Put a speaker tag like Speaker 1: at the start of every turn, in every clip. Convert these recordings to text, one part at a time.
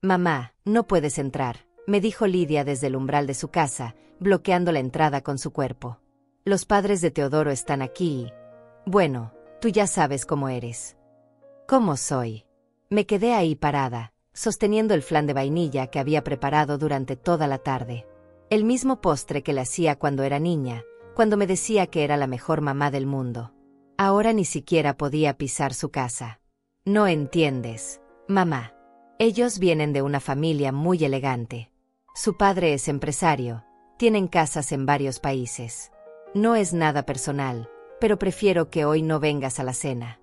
Speaker 1: Mamá, no puedes entrar, me dijo Lidia desde el umbral de su casa, bloqueando la entrada con su cuerpo. Los padres de Teodoro están aquí y... Bueno, tú ya sabes cómo eres. ¿Cómo soy? Me quedé ahí parada, sosteniendo el flan de vainilla que había preparado durante toda la tarde. El mismo postre que le hacía cuando era niña, cuando me decía que era la mejor mamá del mundo. Ahora ni siquiera podía pisar su casa. No entiendes, mamá. Ellos vienen de una familia muy elegante. Su padre es empresario, tienen casas en varios países. No es nada personal, pero prefiero que hoy no vengas a la cena.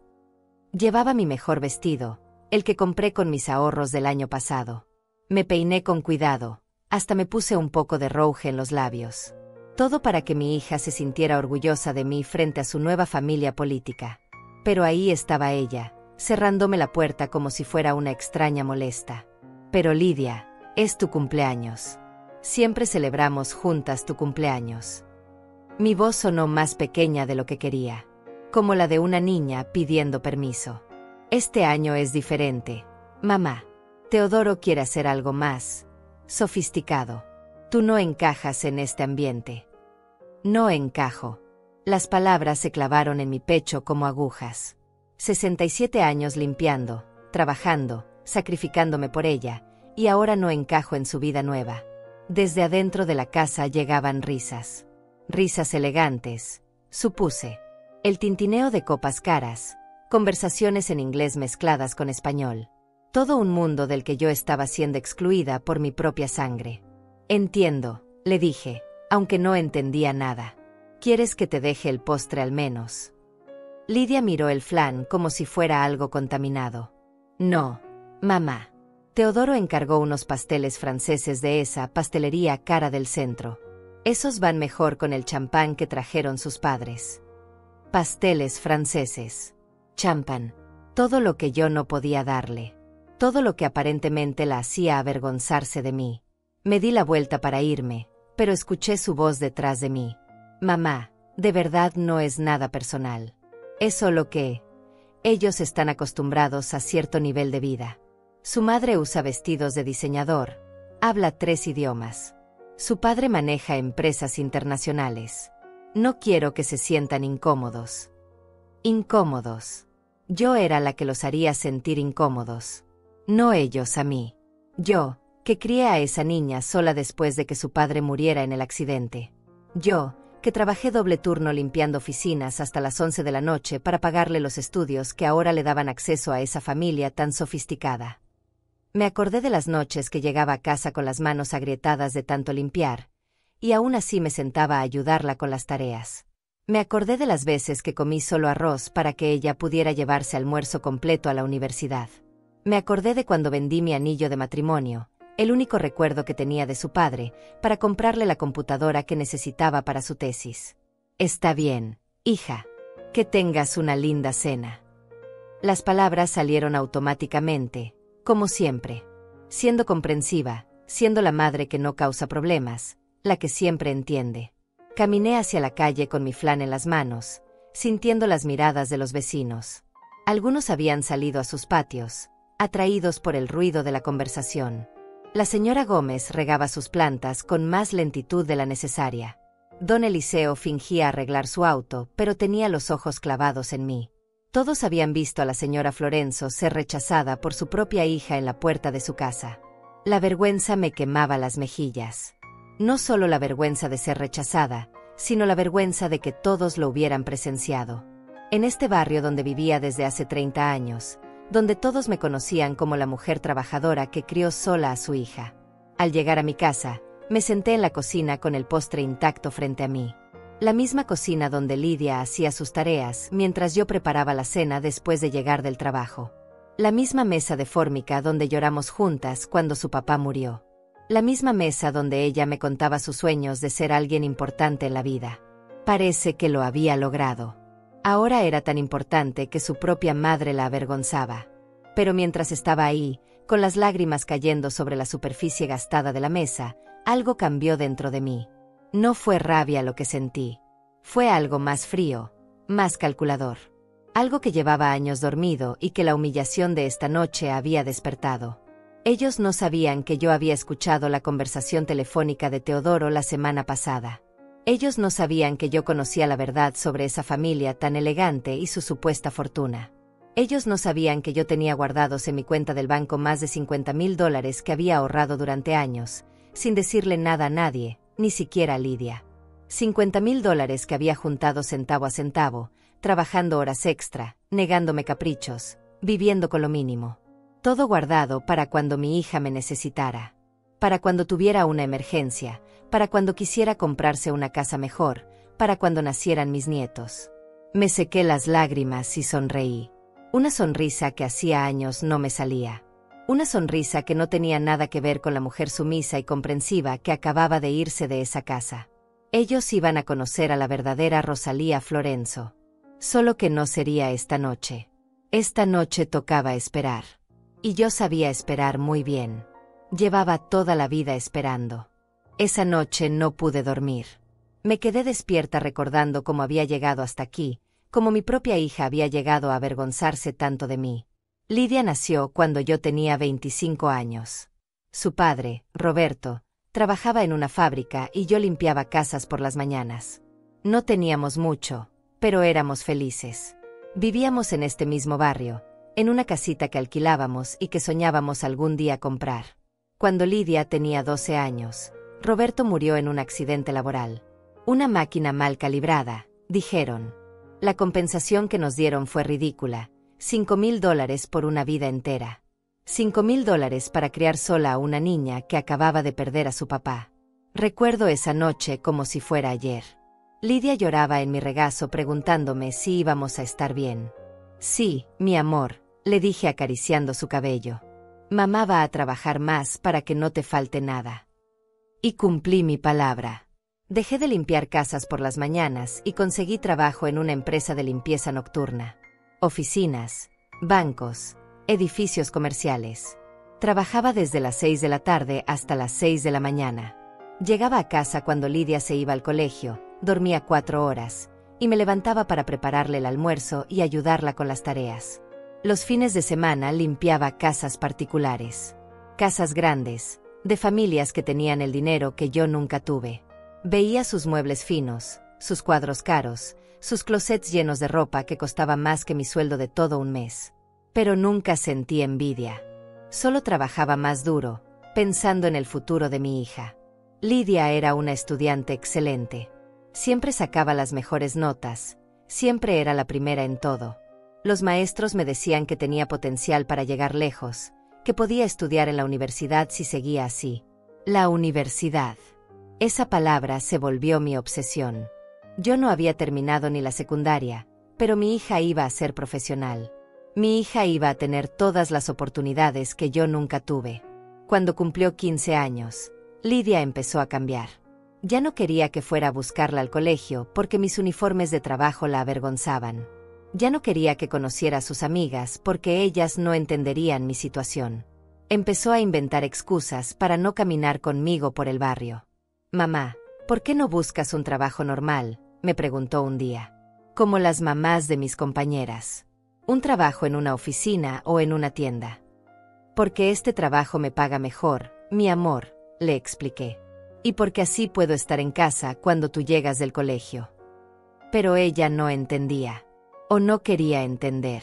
Speaker 1: Llevaba mi mejor vestido, el que compré con mis ahorros del año pasado. Me peiné con cuidado, hasta me puse un poco de rouge en los labios. Todo para que mi hija se sintiera orgullosa de mí frente a su nueva familia política. Pero ahí estaba ella, cerrándome la puerta como si fuera una extraña molesta. Pero Lidia, es tu cumpleaños. Siempre celebramos juntas tu cumpleaños. Mi voz sonó más pequeña de lo que quería, como la de una niña pidiendo permiso. Este año es diferente, mamá. Teodoro quiere hacer algo más sofisticado. Tú no encajas en este ambiente. No encajo. Las palabras se clavaron en mi pecho como agujas. 67 años limpiando, trabajando, sacrificándome por ella, y ahora no encajo en su vida nueva. Desde adentro de la casa llegaban risas. Risas elegantes, supuse. El tintineo de copas caras, conversaciones en inglés mezcladas con español. Todo un mundo del que yo estaba siendo excluida por mi propia sangre. Entiendo, le dije, aunque no entendía nada. ¿Quieres que te deje el postre al menos? Lidia miró el flan como si fuera algo contaminado. No, mamá. Teodoro encargó unos pasteles franceses de esa pastelería cara del centro. Esos van mejor con el champán que trajeron sus padres. Pasteles franceses. Champán. Todo lo que yo no podía darle. Todo lo que aparentemente la hacía avergonzarse de mí. Me di la vuelta para irme, pero escuché su voz detrás de mí. Mamá, de verdad no es nada personal. Es solo que ellos están acostumbrados a cierto nivel de vida. Su madre usa vestidos de diseñador, habla 3 idiomas. Su padre maneja empresas internacionales. No quiero que se sientan incómodos. Incómodos. Yo era la que los haría sentir incómodos. No ellos a mí. Yo, que crié a esa niña sola después de que su padre muriera en el accidente. Yo, que trabajé doble turno limpiando oficinas hasta las 11 de la noche para pagarle los estudios que ahora le daban acceso a esa familia tan sofisticada. Me acordé de las noches que llegaba a casa con las manos agrietadas de tanto limpiar, y aún así me sentaba a ayudarla con las tareas. Me acordé de las veces que comí solo arroz para que ella pudiera llevarse almuerzo completo a la universidad. Me acordé de cuando vendí mi anillo de matrimonio, el único recuerdo que tenía de su padre, para comprarle la computadora que necesitaba para su tesis. Está bien, hija. Que tengas una linda cena. Las palabras salieron automáticamente, como siempre. Siendo comprensiva, siendo la madre que no causa problemas, la que siempre entiende. Caminé hacia la calle con mi flan en las manos, sintiendo las miradas de los vecinos. Algunos habían salido a sus patios, atraídos por el ruido de la conversación. La señora Gómez regaba sus plantas con más lentitud de la necesaria. Don Eliseo fingía arreglar su auto, pero tenía los ojos clavados en mí. Todos habían visto a la señora Florenzo ser rechazada por su propia hija en la puerta de su casa. La vergüenza me quemaba las mejillas. No solo la vergüenza de ser rechazada, sino la vergüenza de que todos lo hubieran presenciado. En este barrio donde vivía desde hace 30 años, donde todos me conocían como la mujer trabajadora que crió sola a su hija. Al llegar a mi casa, me senté en la cocina con el postre intacto frente a mí. La misma cocina donde Lidia hacía sus tareas mientras yo preparaba la cena después de llegar del trabajo. La misma mesa de fórmica donde lloramos juntas cuando su papá murió. La misma mesa donde ella me contaba sus sueños de ser alguien importante en la vida. Parece que lo había logrado. Ahora era tan importante que su propia madre la avergonzaba. Pero mientras estaba ahí, con las lágrimas cayendo sobre la superficie gastada de la mesa, algo cambió dentro de mí. No fue rabia lo que sentí. Fue algo más frío, más calculador. Algo que llevaba años dormido y que la humillación de esta noche había despertado. Ellos no sabían que yo había escuchado la conversación telefónica de Teodoro la semana pasada. Ellos no sabían que yo conocía la verdad sobre esa familia tan elegante y su supuesta fortuna. Ellos no sabían que yo tenía guardados en mi cuenta del banco más de $50,000 que había ahorrado durante años, sin decirle nada a nadie, ni siquiera a Lidia. $50,000 que había juntado centavo a centavo, trabajando horas extra, negándome caprichos, viviendo con lo mínimo. Todo guardado para cuando mi hija me necesitara. Para cuando tuviera una emergencia, para cuando quisiera comprarse una casa mejor, para cuando nacieran mis nietos. Me sequé las lágrimas y sonreí. Una sonrisa que hacía años no me salía. Una sonrisa que no tenía nada que ver con la mujer sumisa y comprensiva que acababa de irse de esa casa. Ellos iban a conocer a la verdadera Rosalía Florenzo. Solo que no sería esta noche. Esta noche tocaba esperar. Y yo sabía esperar muy bien. Llevaba toda la vida esperando. Esa noche no pude dormir. Me quedé despierta recordando cómo había llegado hasta aquí, cómo mi propia hija había llegado a avergonzarse tanto de mí. Lidia nació cuando yo tenía 25 años. Su padre, Roberto, trabajaba en una fábrica y yo limpiaba casas por las mañanas. No teníamos mucho, pero éramos felices. Vivíamos en este mismo barrio, en una casita que alquilábamos y que soñábamos algún día comprar. Cuando Lidia tenía 12 años, Roberto murió en un accidente laboral. Una máquina mal calibrada, dijeron. La compensación que nos dieron fue ridícula, $5,000 por una vida entera. $5,000 para criar sola a una niña que acababa de perder a su papá. Recuerdo esa noche como si fuera ayer. Lidia lloraba en mi regazo preguntándome si íbamos a estar bien. Sí, mi amor, le dije acariciando su cabello. Mamá va a trabajar más para que no te falte nada. Y cumplí mi palabra. Dejé de limpiar casas por las mañanas y conseguí trabajo en una empresa de limpieza nocturna. Oficinas, bancos, edificios comerciales. Trabajaba desde las 6 de la tarde hasta las 6 de la mañana. Llegaba a casa cuando Lidia se iba al colegio, dormía 4 horas, y me levantaba para prepararle el almuerzo y ayudarla con las tareas. Los fines de semana limpiaba casas particulares. Casas grandes, de familias que tenían el dinero que yo nunca tuve. Veía sus muebles finos, sus cuadros caros, sus closets llenos de ropa que costaba más que mi sueldo de todo un mes. Pero nunca sentí envidia. Solo trabajaba más duro, pensando en el futuro de mi hija. Lidia era una estudiante excelente. Siempre sacaba las mejores notas, siempre era la primera en todo. Los maestros me decían que tenía potencial para llegar lejos, que podía estudiar en la universidad si seguía así. La universidad. Esa palabra se volvió mi obsesión. Yo no había terminado ni la secundaria, pero mi hija iba a ser profesional. Mi hija iba a tener todas las oportunidades que yo nunca tuve. Cuando cumplió 15 años, Lidia empezó a cambiar. Ya no quería que fuera a buscarla al colegio porque mis uniformes de trabajo la avergonzaban. Ya no quería que conociera a sus amigas porque ellas no entenderían mi situación. Empezó a inventar excusas para no caminar conmigo por el barrio. Mamá, ¿por qué no buscas un trabajo normal?, me preguntó un día. Como las mamás de mis compañeras. Un trabajo en una oficina o en una tienda. Porque este trabajo me paga mejor, mi amor, le expliqué. Y porque así puedo estar en casa cuando tú llegas del colegio. Pero ella no entendía. O no quería entender.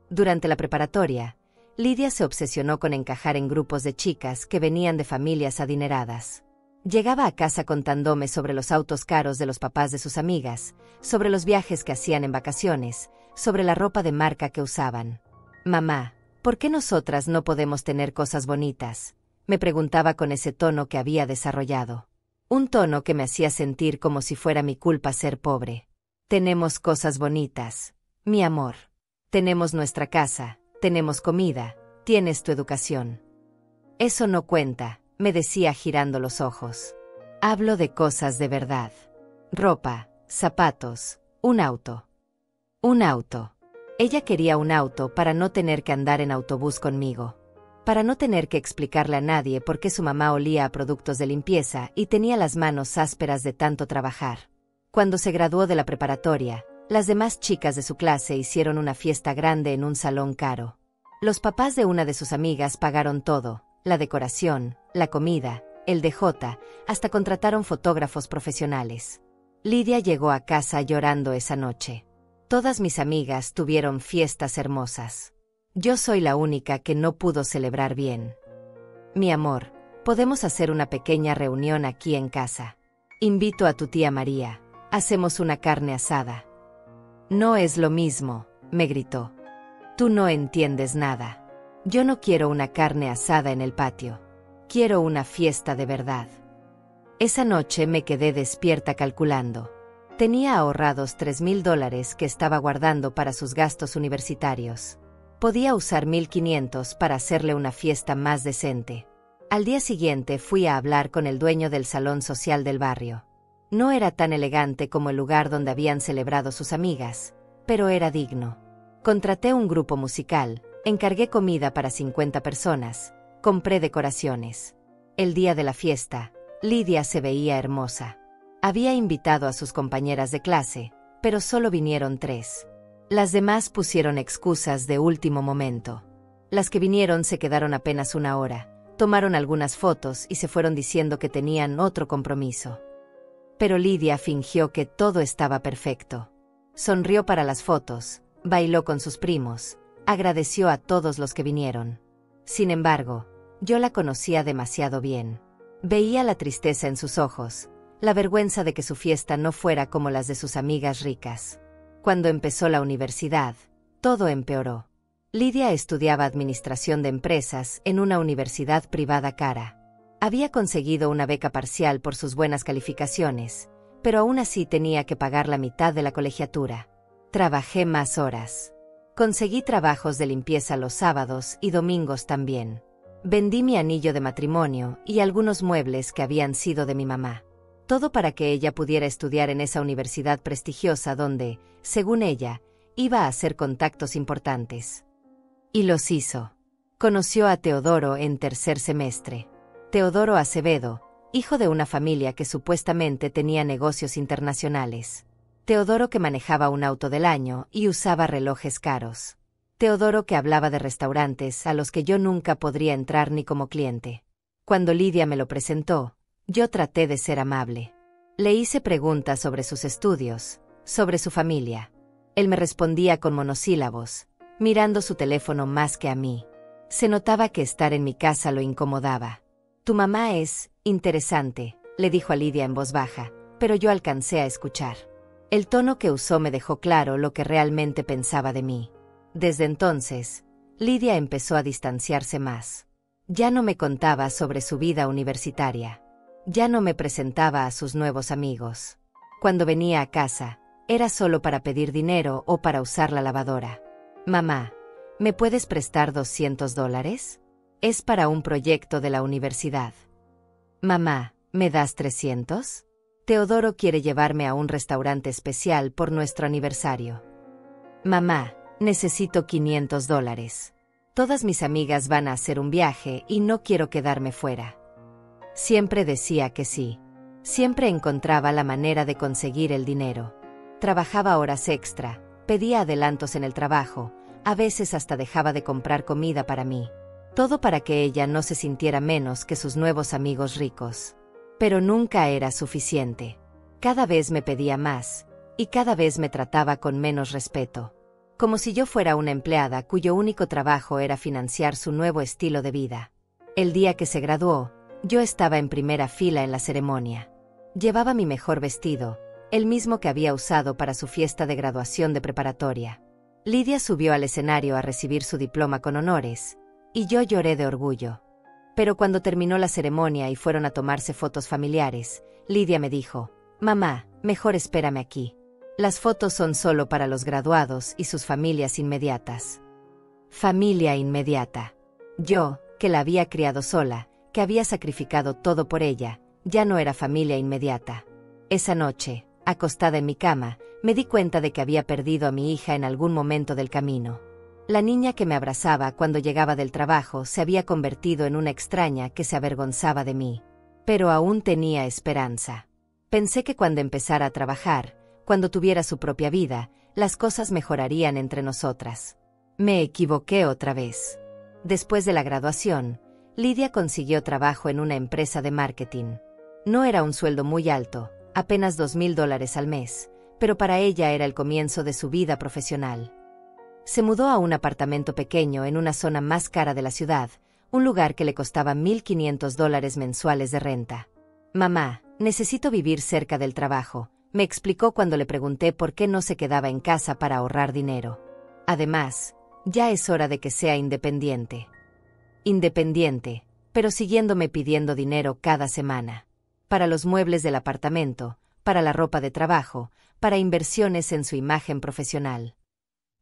Speaker 1: Durante la preparatoria, Lidia se obsesionó con encajar en grupos de chicas que venían de familias adineradas. Llegaba a casa contándome sobre los autos caros de los papás de sus amigas, sobre los viajes que hacían en vacaciones, sobre la ropa de marca que usaban. Mamá, ¿por qué nosotras no podemos tener cosas bonitas?, me preguntaba con ese tono que había desarrollado. Un tono que me hacía sentir como si fuera mi culpa ser pobre. Tenemos cosas bonitas, mi amor. Tenemos nuestra casa, tenemos comida, tienes tu educación. Eso no cuenta, me decía girando los ojos. Hablo de cosas de verdad. Ropa, zapatos, un auto. Un auto. Ella quería un auto para no tener que andar en autobús conmigo. Para no tener que explicarle a nadie por qué su mamá olía a productos de limpieza y tenía las manos ásperas de tanto trabajar. Cuando se graduó de la preparatoria, las demás chicas de su clase hicieron una fiesta grande en un salón caro. Los papás de una de sus amigas pagaron todo, la decoración, la comida, el DJ, hasta contrataron fotógrafos profesionales. Lidia llegó a casa llorando esa noche. Todas mis amigas tuvieron fiestas hermosas. Yo soy la única que no pudo celebrar bien. Mi amor, podemos hacer una pequeña reunión aquí en casa. Invito a tu tía María. Hacemos una carne asada. No es lo mismo, me gritó. Tú no entiendes nada. Yo no quiero una carne asada en el patio. Quiero una fiesta de verdad. Esa noche me quedé despierta calculando. Tenía ahorrados $3,000 que estaba guardando para sus gastos universitarios. Podía usar 1,500 para hacerle una fiesta más decente. Al día siguiente fui a hablar con el dueño del salón social del barrio. No era tan elegante como el lugar donde habían celebrado sus amigas, pero era digno. Contraté un grupo musical, encargué comida para 50 personas, compré decoraciones. El día de la fiesta, Lidia se veía hermosa. Había invitado a sus compañeras de clase, pero solo vinieron 3. Las demás pusieron excusas de último momento. Las que vinieron se quedaron apenas una hora, tomaron algunas fotos y se fueron diciendo que tenían otro compromiso. Pero Lidia fingió que todo estaba perfecto. Sonrió para las fotos, bailó con sus primos, agradeció a todos los que vinieron. Sin embargo, yo la conocía demasiado bien. Veía la tristeza en sus ojos, la vergüenza de que su fiesta no fuera como las de sus amigas ricas. Cuando empezó la universidad, todo empeoró. Lidia estudiaba administración de empresas en una universidad privada cara. Había conseguido una beca parcial por sus buenas calificaciones, pero aún así tenía que pagar la mitad de la colegiatura. Trabajé más horas. Conseguí trabajos de limpieza los sábados y domingos también. Vendí mi anillo de matrimonio y algunos muebles que habían sido de mi mamá. Todo para que ella pudiera estudiar en esa universidad prestigiosa donde, según ella, iba a hacer contactos importantes. Y los hizo. Conoció a Teodoro en tercer semestre. Teodoro Acevedo, hijo de una familia que supuestamente tenía negocios internacionales. Teodoro que manejaba un auto del año y usaba relojes caros. Teodoro que hablaba de restaurantes a los que yo nunca podría entrar ni como cliente. Cuando Lidia me lo presentó, yo traté de ser amable. Le hice preguntas sobre sus estudios, sobre su familia. Él me respondía con monosílabos, mirando su teléfono más que a mí. Se notaba que estar en mi casa lo incomodaba. Tu mamá es interesante, le dijo a Lidia en voz baja, pero yo alcancé a escuchar. El tono que usó me dejó claro lo que realmente pensaba de mí. Desde entonces, Lidia empezó a distanciarse más. Ya no me contaba sobre su vida universitaria. Ya no me presentaba a sus nuevos amigos. Cuando venía a casa, era solo para pedir dinero o para usar la lavadora. Mamá, ¿me puedes prestar $200? Es para un proyecto de la universidad. Mamá, ¿me das 300? Teodoro quiere llevarme a un restaurante especial por nuestro aniversario. Mamá, necesito $500. Todas mis amigas van a hacer un viaje y no quiero quedarme fuera. Siempre decía que sí. Siempre encontraba la manera de conseguir el dinero. Trabajaba horas extra, pedía adelantos en el trabajo, a veces hasta dejaba de comprar comida para mí. Todo para que ella no se sintiera menos que sus nuevos amigos ricos. Pero nunca era suficiente. Cada vez me pedía más, y cada vez me trataba con menos respeto. Como si yo fuera una empleada cuyo único trabajo era financiar su nuevo estilo de vida. El día que se graduó, yo estaba en primera fila en la ceremonia. Llevaba mi mejor vestido, el mismo que había usado para su fiesta de graduación de preparatoria. Lidia subió al escenario a recibir su diploma con honores, y yo lloré de orgullo. Pero cuando terminó la ceremonia y fueron a tomarse fotos familiares, Lidia me dijo, «Mamá, mejor espérame aquí. Las fotos son solo para los graduados y sus familias inmediatas». Familia inmediata. Yo, que la había criado sola, que había sacrificado todo por ella, ya no era familia inmediata. Esa noche, acostada en mi cama, me di cuenta de que había perdido a mi hija en algún momento del camino. La niña que me abrazaba cuando llegaba del trabajo se había convertido en una extraña que se avergonzaba de mí. Pero aún tenía esperanza. Pensé que cuando empezara a trabajar, cuando tuviera su propia vida, las cosas mejorarían entre nosotras. Me equivoqué otra vez. Después de la graduación, Lidia consiguió trabajo en una empresa de marketing. No era un sueldo muy alto, apenas $2,000 al mes, pero para ella era el comienzo de su vida profesional. Se mudó a un apartamento pequeño en una zona más cara de la ciudad, un lugar que le costaba $1,500 mensuales de renta. Mamá, necesito vivir cerca del trabajo, me explicó cuando le pregunté por qué no se quedaba en casa para ahorrar dinero. Además, ya es hora de que sea independiente. Independiente, pero siguiéndome pidiendo dinero cada semana. Para los muebles del apartamento, para la ropa de trabajo, para inversiones en su imagen profesional.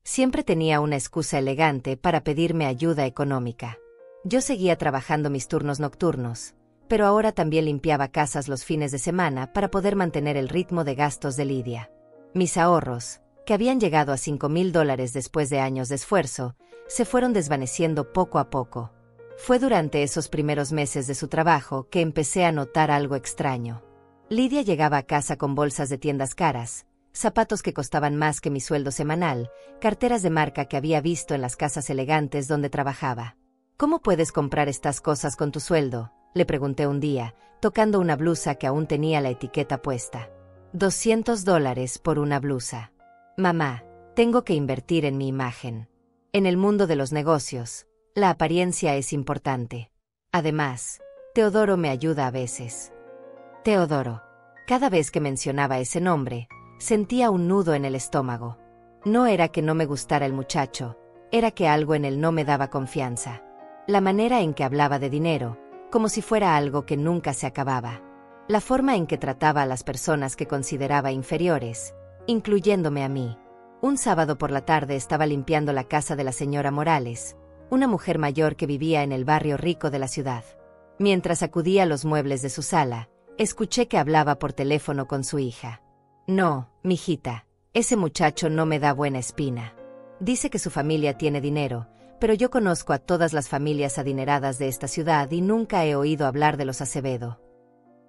Speaker 1: Siempre tenía una excusa elegante para pedirme ayuda económica. Yo seguía trabajando mis turnos nocturnos, pero ahora también limpiaba casas los fines de semana para poder mantener el ritmo de gastos de Lidia. Mis ahorros, que habían llegado a $5,000 después de años de esfuerzo, se fueron desvaneciendo poco a poco. Fue durante esos primeros meses de su trabajo que empecé a notar algo extraño. Lidia llegaba a casa con bolsas de tiendas caras, zapatos que costaban más que mi sueldo semanal, carteras de marca que había visto en las casas elegantes donde trabajaba. ¿Cómo puedes comprar estas cosas con tu sueldo?, le pregunté un día, tocando una blusa que aún tenía la etiqueta puesta. $200 por una blusa. Mamá, tengo que invertir en mi imagen. En el mundo de los negocios, la apariencia es importante. Además, Teodoro me ayuda a veces. Teodoro. Cada vez que mencionaba ese nombre, sentía un nudo en el estómago. No era que no me gustara el muchacho, era que algo en él no me daba confianza. La manera en que hablaba de dinero, como si fuera algo que nunca se acababa. La forma en que trataba a las personas que consideraba inferiores, incluyéndome a mí. Un sábado por la tarde estaba limpiando la casa de la señora Morales, una mujer mayor que vivía en el barrio rico de la ciudad. Mientras sacudía los muebles de su sala, escuché que hablaba por teléfono con su hija. No, mijita, ese muchacho no me da buena espina. Dice que su familia tiene dinero, pero yo conozco a todas las familias adineradas de esta ciudad y nunca he oído hablar de los Acevedo.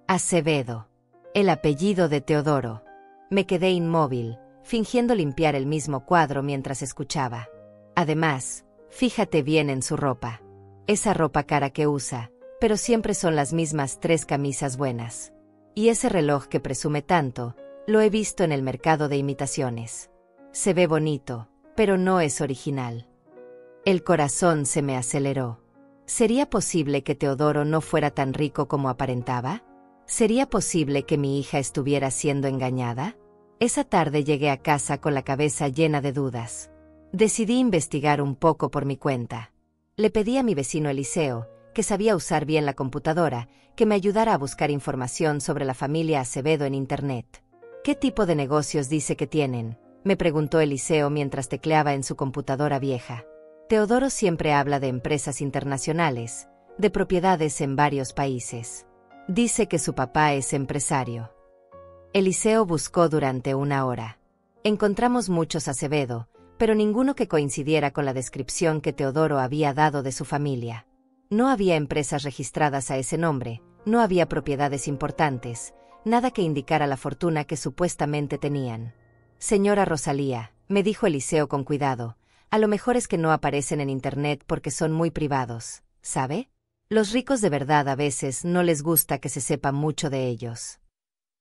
Speaker 1: Acevedo. El apellido de Teodoro. Me quedé inmóvil, fingiendo limpiar el mismo cuadro mientras escuchaba. Además, fíjate bien en su ropa. Esa ropa cara que usa, pero siempre son las mismas 3 camisas buenas. Y ese reloj que presume tanto, lo he visto en el mercado de imitaciones. Se ve bonito, pero no es original. El corazón se me aceleró. ¿Sería posible que Teodoro no fuera tan rico como aparentaba? ¿Sería posible que mi hija estuviera siendo engañada? Esa tarde llegué a casa con la cabeza llena de dudas. Decidí investigar un poco por mi cuenta. Le pedí a mi vecino Eliseo, que sabía usar bien la computadora, que me ayudara a buscar información sobre la familia Acevedo en Internet. ¿Qué tipo de negocios dice que tienen?, me preguntó Eliseo mientras tecleaba en su computadora vieja. Teodoro siempre habla de empresas internacionales, de propiedades en varios países. Dice que su papá es empresario. Eliseo buscó durante 1 hora. Encontramos muchos Acevedo, pero ninguno que coincidiera con la descripción que Teodoro había dado de su familia. No había empresas registradas a ese nombre, no había propiedades importantes, nada que indicara la fortuna que supuestamente tenían. Señora Rosalía, me dijo Eliseo con cuidado, a lo mejor es que no aparecen en Internet porque son muy privados, ¿sabe? Los ricos de verdad a veces no les gusta que se sepa mucho de ellos.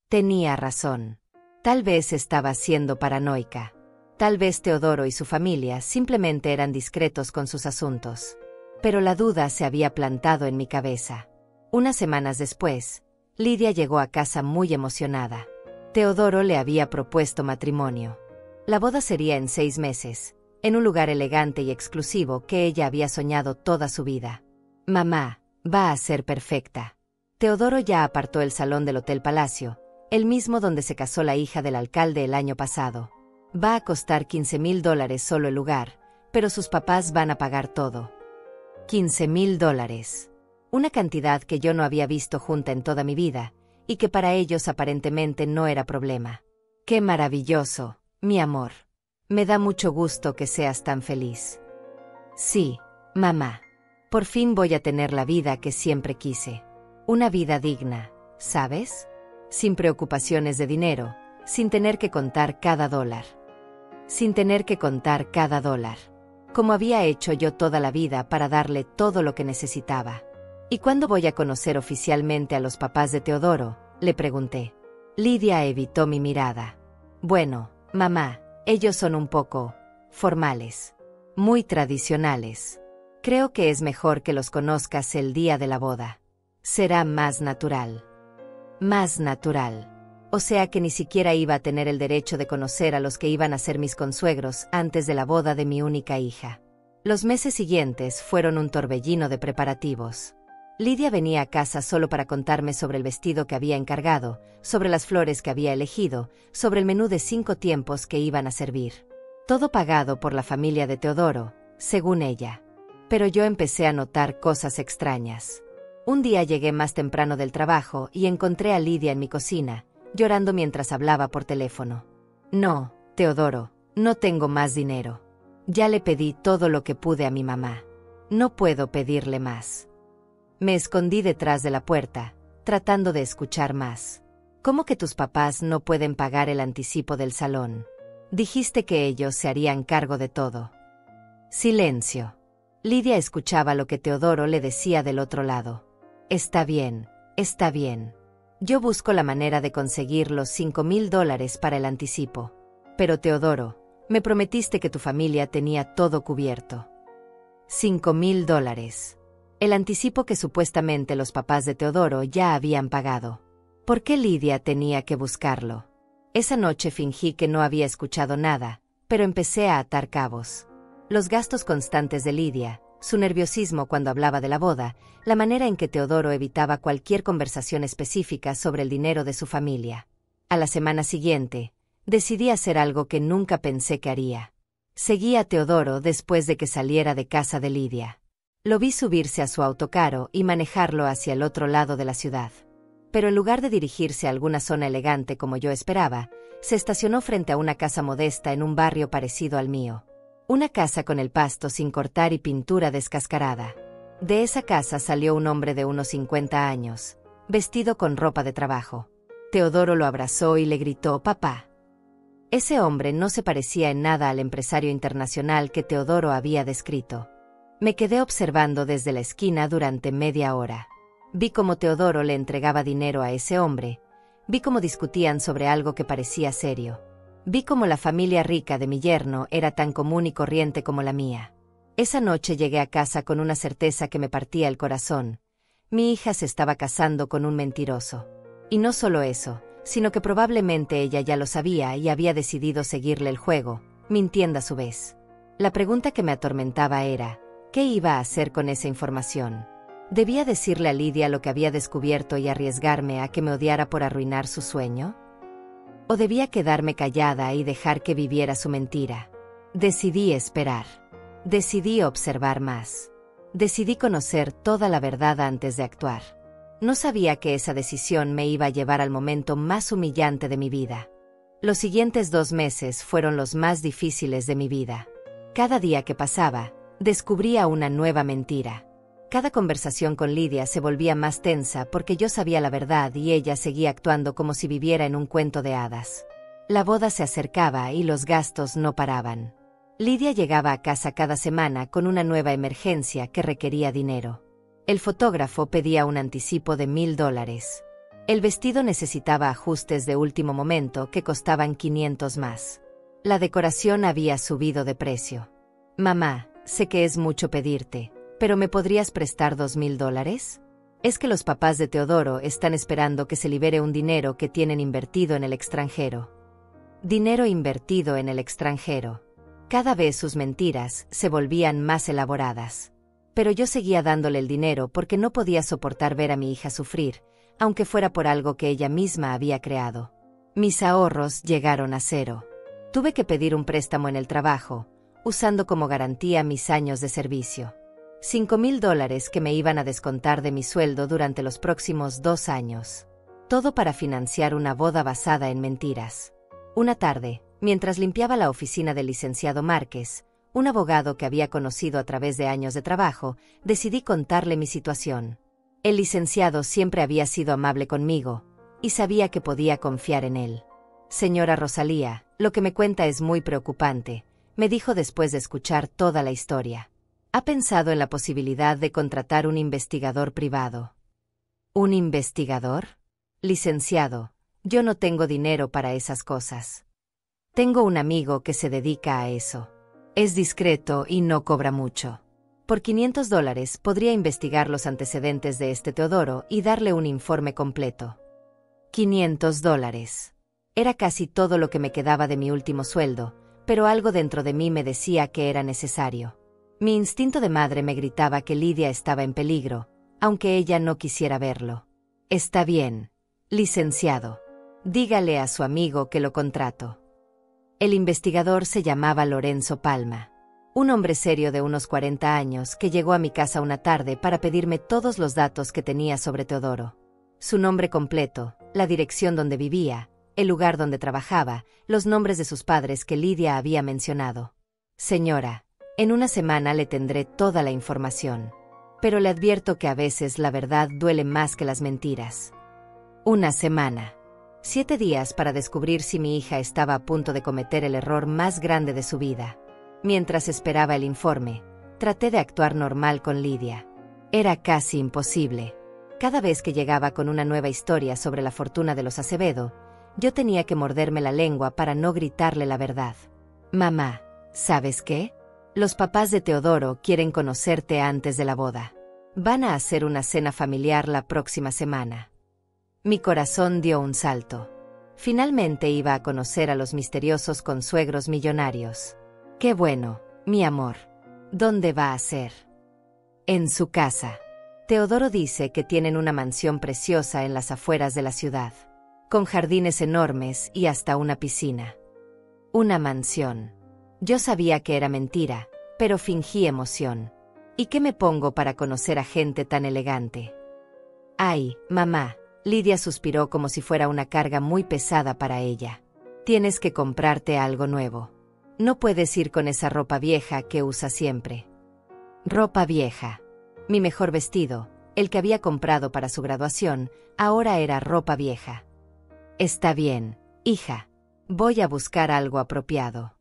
Speaker 1: Tenía razón. Tal vez estaba siendo paranoica. Tal vez Teodoro y su familia simplemente eran discretos con sus asuntos. Pero la duda se había plantado en mi cabeza. Unas semanas después, Lidia llegó a casa muy emocionada. Teodoro le había propuesto matrimonio. La boda sería en 6 meses, en un lugar elegante y exclusivo que ella había soñado toda su vida. Mamá, va a ser perfecta. Teodoro ya apartó el salón del Hotel Palacio, el mismo donde se casó la hija del alcalde el año pasado. Va a costar $15,000 solo el lugar, pero sus papás van a pagar todo. $15,000. Una cantidad que yo no había visto junta en toda mi vida, y que para ellos aparentemente no era problema. ¡Qué maravilloso, mi amor! Me da mucho gusto que seas tan feliz. Sí, mamá. Por fin voy a tener la vida que siempre quise. Una vida digna, ¿sabes? Sin preocupaciones de dinero, sin tener que contar cada dólar. Sin tener que contar cada dólar. Como había hecho yo toda la vida para darle todo lo que necesitaba. ¿Y cuándo voy a conocer oficialmente a los papás de Teodoro?, le pregunté. Lidia evitó mi mirada. Bueno, mamá, ellos son un poco formales, muy tradicionales. Creo que es mejor que los conozcas el día de la boda. Será más natural. Más natural. O sea que ni siquiera iba a tener el derecho de conocer a los que iban a ser mis consuegros antes de la boda de mi única hija. Los meses siguientes fueron un torbellino de preparativos. Lidia venía a casa solo para contarme sobre el vestido que había encargado, sobre las flores que había elegido, sobre el menú de 5 tiempos que iban a servir. Todo pagado por la familia de Teodoro, según ella. Pero yo empecé a notar cosas extrañas. Un día llegué más temprano del trabajo y encontré a Lidia en mi cocina, llorando mientras hablaba por teléfono. No, Teodoro, no tengo más dinero. Ya le pedí todo lo que pude a mi mamá. No puedo pedirle más. Me escondí detrás de la puerta, tratando de escuchar más. ¿Cómo que tus papás no pueden pagar el anticipo del salón? Dijiste que ellos se harían cargo de todo. Silencio. Lidia escuchaba lo que Teodoro le decía del otro lado. Está bien, está bien. Yo busco la manera de conseguir los $5,000 para el anticipo. Pero Teodoro, me prometiste que tu familia tenía todo cubierto. $5,000. El anticipo que supuestamente los papás de Teodoro ya habían pagado. ¿Por qué Lidia tenía que buscarlo? Esa noche fingí que no había escuchado nada, pero empecé a atar cabos. Los gastos constantes de Lidia, su nerviosismo cuando hablaba de la boda, la manera en que Teodoro evitaba cualquier conversación específica sobre el dinero de su familia. A la semana siguiente, decidí hacer algo que nunca pensé que haría. Seguí a Teodoro después de que saliera de casa de Lidia. Lo vi subirse a su autocaro y manejarlo hacia el otro lado de la ciudad. Pero en lugar de dirigirse a alguna zona elegante como yo esperaba, se estacionó frente a una casa modesta en un barrio parecido al mío. Una casa con el pasto sin cortar y pintura descascarada. De esa casa salió un hombre de unos 50 años, vestido con ropa de trabajo. Teodoro lo abrazó y le gritó: «Papá». Ese hombre no se parecía en nada al empresario internacional que Teodoro había descrito. Me quedé observando desde la esquina durante media hora. Vi cómo Teodoro le entregaba dinero a ese hombre. Vi cómo discutían sobre algo que parecía serio. Vi cómo la familia rica de mi yerno era tan común y corriente como la mía. Esa noche llegué a casa con una certeza que me partía el corazón. Mi hija se estaba casando con un mentiroso. Y no solo eso, sino que probablemente ella ya lo sabía y había decidido seguirle el juego, mintiendo a su vez. La pregunta que me atormentaba era: ¿qué iba a hacer con esa información? ¿Debía decirle a Lidia lo que había descubierto y arriesgarme a que me odiara por arruinar su sueño? ¿O debía quedarme callada y dejar que viviera su mentira? Decidí esperar. Decidí observar más. Decidí conocer toda la verdad antes de actuar. No sabía que esa decisión me iba a llevar al momento más humillante de mi vida. Los siguientes 2 meses fueron los más difíciles de mi vida. Cada día que pasaba, descubría una nueva mentira. Cada conversación con Lidia se volvía más tensa porque yo sabía la verdad y ella seguía actuando como si viviera en un cuento de hadas. La boda se acercaba y los gastos no paraban. Lidia llegaba a casa cada semana con una nueva emergencia que requería dinero. El fotógrafo pedía un anticipo de $1,000. El vestido necesitaba ajustes de último momento que costaban 500 más. La decoración había subido de precio. Mamá, sé que es mucho pedirte, ¿pero me podrías prestar $2,000? Es que los papás de Teodoro están esperando que se libere un dinero que tienen invertido en el extranjero. Dinero invertido en el extranjero. Cada vez sus mentiras se volvían más elaboradas. Pero yo seguía dándole el dinero porque no podía soportar ver a mi hija sufrir, aunque fuera por algo que ella misma había creado. Mis ahorros llegaron a 0. Tuve que pedir un préstamo en el trabajo, usando como garantía mis años de servicio. $5,000 que me iban a descontar de mi sueldo durante los próximos 2 años. Todo para financiar una boda basada en mentiras. Una tarde, mientras limpiaba la oficina del licenciado Márquez, un abogado que había conocido a través de años de trabajo, decidí contarle mi situación. El licenciado siempre había sido amable conmigo, y sabía que podía confiar en él. Señora Rosalía, lo que me cuenta es muy preocupante, me dijo después de escuchar toda la historia. Ha pensado en la posibilidad de contratar un investigador privado. ¿Un investigador? Licenciado, yo no tengo dinero para esas cosas. Tengo un amigo que se dedica a eso. Es discreto y no cobra mucho. Por $500 podría investigar los antecedentes de este Teodoro y darle un informe completo. $500. Era casi todo lo que me quedaba de mi último sueldo, pero algo dentro de mí me decía que era necesario. Mi instinto de madre me gritaba que Lidia estaba en peligro, aunque ella no quisiera verlo. Está bien, licenciado. Dígale a su amigo que lo contrato. El investigador se llamaba Lorenzo Palma. Un hombre serio de unos 40 años que llegó a mi casa una tarde para pedirme todos los datos que tenía sobre Teodoro. Su nombre completo, la dirección donde vivía, el lugar donde trabajaba, los nombres de sus padres que Lidia había mencionado. Señora, en una semana le tendré toda la información. Pero le advierto que a veces la verdad duele más que las mentiras. Una semana. 7 días para descubrir si mi hija estaba a punto de cometer el error más grande de su vida. Mientras esperaba el informe, traté de actuar normal con Lidia. Era casi imposible. Cada vez que llegaba con una nueva historia sobre la fortuna de los Acevedo, yo tenía que morderme la lengua para no gritarle la verdad. Mamá, ¿sabes qué? Los papás de Teodoro quieren conocerte antes de la boda. Van a hacer una cena familiar la próxima semana. Mi corazón dio un salto. Finalmente iba a conocer a los misteriosos consuegros millonarios. ¡Qué bueno, mi amor! ¿Dónde va a ser? En su casa. Teodoro dice que tienen una mansión preciosa en las afueras de la ciudad, con jardines enormes y hasta una piscina. Una mansión. Yo sabía que era mentira, pero fingí emoción. ¿Y qué me pongo para conocer a gente tan elegante? Ay, mamá, Lidia suspiró como si fuera una carga muy pesada para ella. Tienes que comprarte algo nuevo. No puedes ir con esa ropa vieja que usa siempre. Ropa vieja. Mi mejor vestido, el que había comprado para su graduación, ahora era ropa vieja. Está bien, hija. Voy a buscar algo apropiado.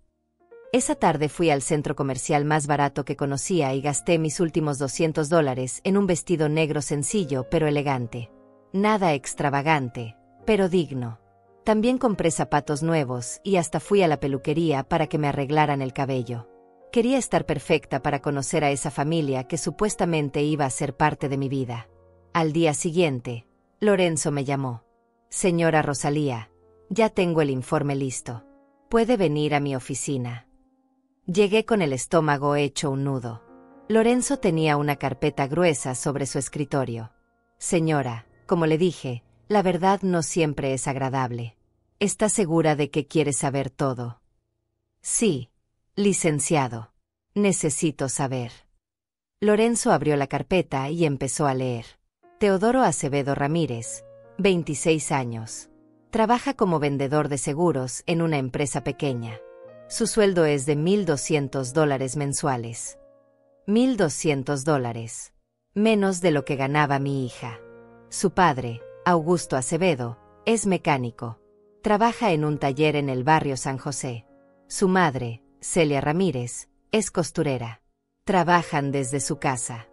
Speaker 1: Esa tarde fui al centro comercial más barato que conocía y gasté mis últimos $200 en un vestido negro sencillo pero elegante. Nada extravagante, pero digno. También compré zapatos nuevos y hasta fui a la peluquería para que me arreglaran el cabello. Quería estar perfecta para conocer a esa familia que supuestamente iba a ser parte de mi vida. Al día siguiente, Lorenzo me llamó. Señora Rosalía, ya tengo el informe listo. Puede venir a mi oficina. Llegué con el estómago hecho un nudo. Lorenzo tenía una carpeta gruesa sobre su escritorio. Señora, como le dije, la verdad no siempre es agradable. ¿Está segura de que quiere saber todo? Sí, licenciado. Necesito saber. Lorenzo abrió la carpeta y empezó a leer. Teodoro Acevedo Ramírez, 26 años. Trabaja como vendedor de seguros en una empresa pequeña. Su sueldo es de $1,200 mensuales. $1,200. Menos de lo que ganaba mi hija. Su padre, Augusto Acevedo, es mecánico. Trabaja en un taller en el barrio San José. Su madre, Celia Ramírez, es costurera. Trabajan desde su casa.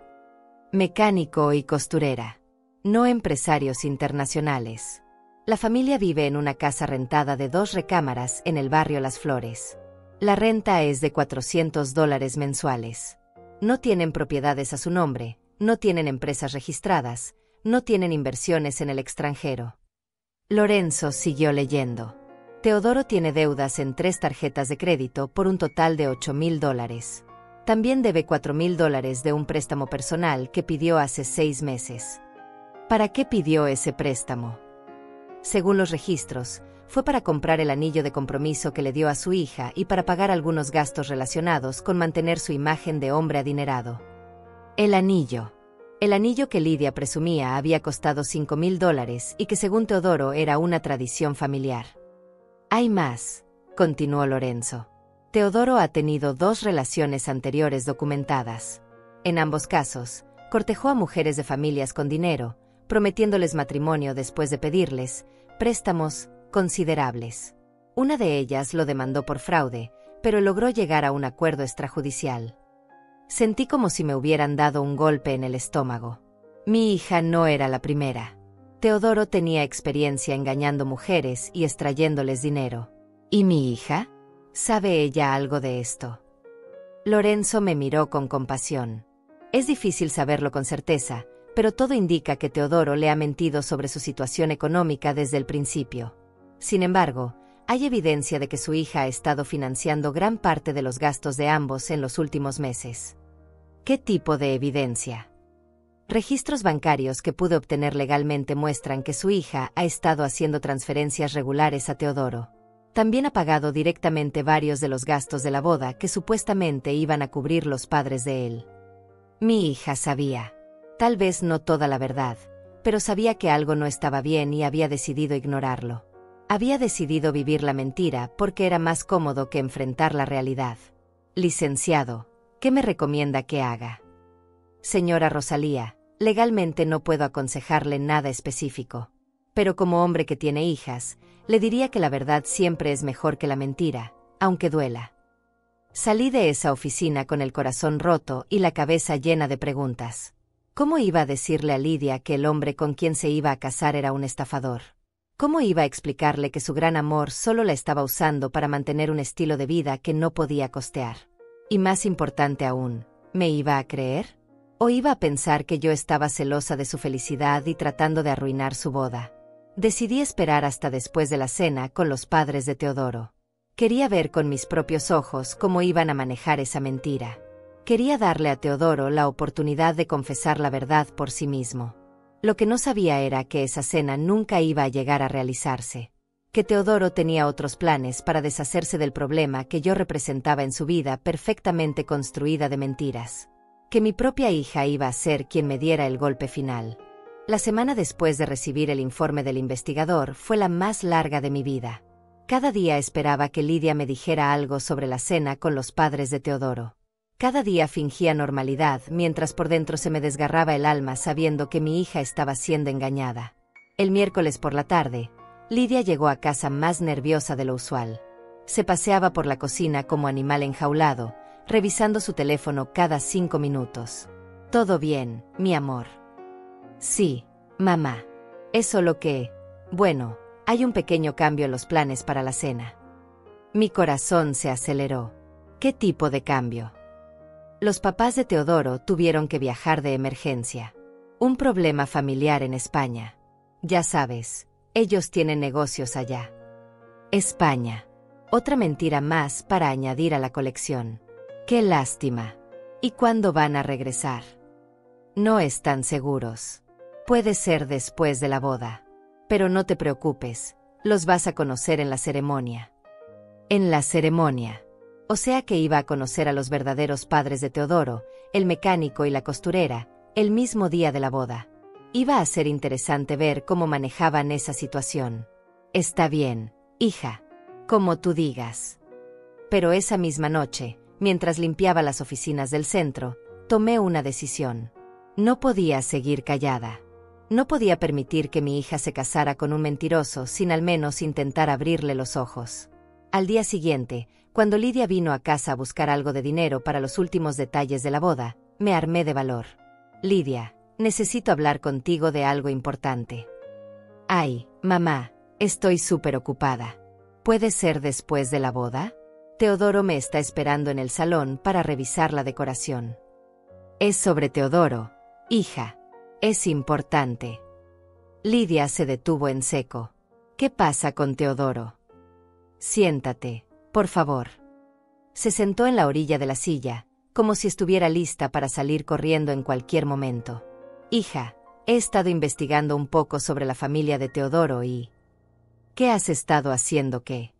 Speaker 1: Mecánico y costurera. No empresarios internacionales. La familia vive en una casa rentada de 2 recámaras en el barrio Las Flores. La renta es de $400 mensuales. No tienen propiedades a su nombre, no tienen empresas registradas, no tienen inversiones en el extranjero. Lorenzo siguió leyendo. Teodoro tiene deudas en 3 tarjetas de crédito por un total de $8,000. También debe $4,000 de un préstamo personal que pidió hace 6 meses. ¿Para qué pidió ese préstamo? Según los registros, fue para comprar el anillo de compromiso que le dio a su hija y para pagar algunos gastos relacionados con mantener su imagen de hombre adinerado. El anillo. El anillo que Lidia presumía había costado $5,000 y que según Teodoro era una tradición familiar. Hay más, continuó Lorenzo. Teodoro ha tenido 2 relaciones anteriores documentadas. En ambos casos, cortejó a mujeres de familias con dinero, prometiéndoles matrimonio después de pedirles préstamos considerables. Una de ellas lo demandó por fraude, pero logró llegar a un acuerdo extrajudicial. Sentí como si me hubieran dado un golpe en el estómago. Mi hija no era la primera. Teodoro tenía experiencia engañando mujeres y extrayéndoles dinero. ¿Y mi hija? ¿Sabe ella algo de esto? Lorenzo me miró con compasión. Es difícil saberlo con certeza, pero todo indica que Teodoro le ha mentido sobre su situación económica desde el principio. Sin embargo, hay evidencia de que su hija ha estado financiando gran parte de los gastos de ambos en los últimos meses. ¿Qué tipo de evidencia? Registros bancarios que pude obtener legalmente muestran que su hija ha estado haciendo transferencias regulares a Teodoro. También ha pagado directamente varios de los gastos de la boda que supuestamente iban a cubrir los padres de él. Mi hija sabía. Tal vez no toda la verdad, pero sabía que algo no estaba bien y había decidido ignorarlo. Había decidido vivir la mentira porque era más cómodo que enfrentar la realidad. Licenciado, ¿qué me recomienda que haga? Señora Rosalía, legalmente no puedo aconsejarle nada específico. Pero como hombre que tiene hijas, le diría que la verdad siempre es mejor que la mentira, aunque duela. Salí de esa oficina con el corazón roto y la cabeza llena de preguntas. ¿Cómo iba a decirle a Lidia que el hombre con quien se iba a casar era un estafador? ¿Cómo iba a explicarle que su gran amor solo la estaba usando para mantener un estilo de vida que no podía costear? Y más importante aún, ¿me iba a creer? ¿O iba a pensar que yo estaba celosa de su felicidad y tratando de arruinar su boda? Decidí esperar hasta después de la cena con los padres de Teodoro. Quería ver con mis propios ojos cómo iban a manejar esa mentira. Quería darle a Teodoro la oportunidad de confesar la verdad por sí mismo. Lo que no sabía era que esa cena nunca iba a llegar a realizarse. Que Teodoro tenía otros planes para deshacerse del problema que yo representaba en su vida perfectamente construida de mentiras. Que mi propia hija iba a ser quien me diera el golpe final. La semana después de recibir el informe del investigador fue la más larga de mi vida. Cada día esperaba que Lidia me dijera algo sobre la cena con los padres de Teodoro. Cada día fingía normalidad mientras por dentro se me desgarraba el alma sabiendo que mi hija estaba siendo engañada. El miércoles por la tarde, Lidia llegó a casa más nerviosa de lo usual. Se paseaba por la cocina como animal enjaulado, revisando su teléfono cada 5 minutos. «Todo bien, mi amor». «Sí, mamá. Es solo que, bueno, hay un pequeño cambio en los planes para la cena». Mi corazón se aceleró. ¿Qué tipo de cambio? Los papás de Teodoro tuvieron que viajar de emergencia. Un problema familiar en España. Ya sabes, ellos tienen negocios allá. España. Otra mentira más para añadir a la colección. ¡Qué lástima! ¿Y cuándo van a regresar? No están seguros. Puede ser después de la boda. Pero no te preocupes, los vas a conocer en la ceremonia. En la ceremonia. O sea que iba a conocer a los verdaderos padres de Teodoro, el mecánico y la costurera, el mismo día de la boda. Iba a ser interesante ver cómo manejaban esa situación. Está bien, hija. Como tú digas. Pero esa misma noche, mientras limpiaba las oficinas del centro, tomé una decisión. No podía seguir callada. No podía permitir que mi hija se casara con un mentiroso sin al menos intentar abrirle los ojos. Al día siguiente, cuando Lidia vino a casa a buscar algo de dinero para los últimos detalles de la boda, me armé de valor. Lidia, necesito hablar contigo de algo importante. Ay, mamá, estoy súper ocupada. ¿Puede ser después de la boda? Teodoro me está esperando en el salón para revisar la decoración. Es sobre Teodoro, hija. Es importante. Lidia se detuvo en seco. ¿Qué pasa con Teodoro? Siéntate, por favor. Se sentó en la orilla de la silla, como si estuviera lista para salir corriendo en cualquier momento. Hija, he estado investigando un poco sobre la familia de Teodoro y... ¿Qué has estado haciendo qué?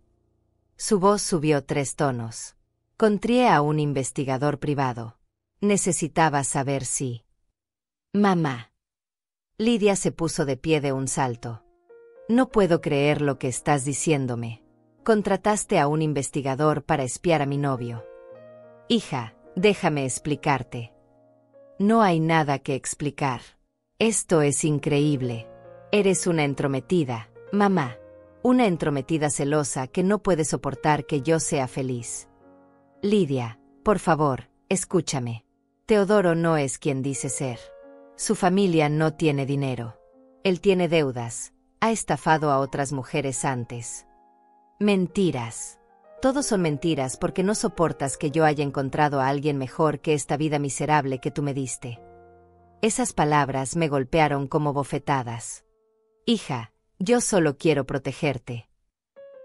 Speaker 1: Su voz subió 3 tonos. Contrié a un investigador privado. Necesitaba saber si... Mamá. Lidia se puso de pie de un salto. No puedo creer lo que estás diciéndome. Contrataste a un investigador para espiar a mi novio. Hija, déjame explicarte. No hay nada que explicar. Esto es increíble. Eres una entrometida, mamá. Una entrometida celosa que no puede soportar que yo sea feliz. Lidia, por favor, escúchame. Teodoro no es quien dice ser. Su familia no tiene dinero. Él tiene deudas. Ha estafado a otras mujeres antes. Mentiras. Todos son mentiras porque no soportas que yo haya encontrado a alguien mejor que esta vida miserable que tú me diste. Esas palabras me golpearon como bofetadas. Hija, yo solo quiero protegerte.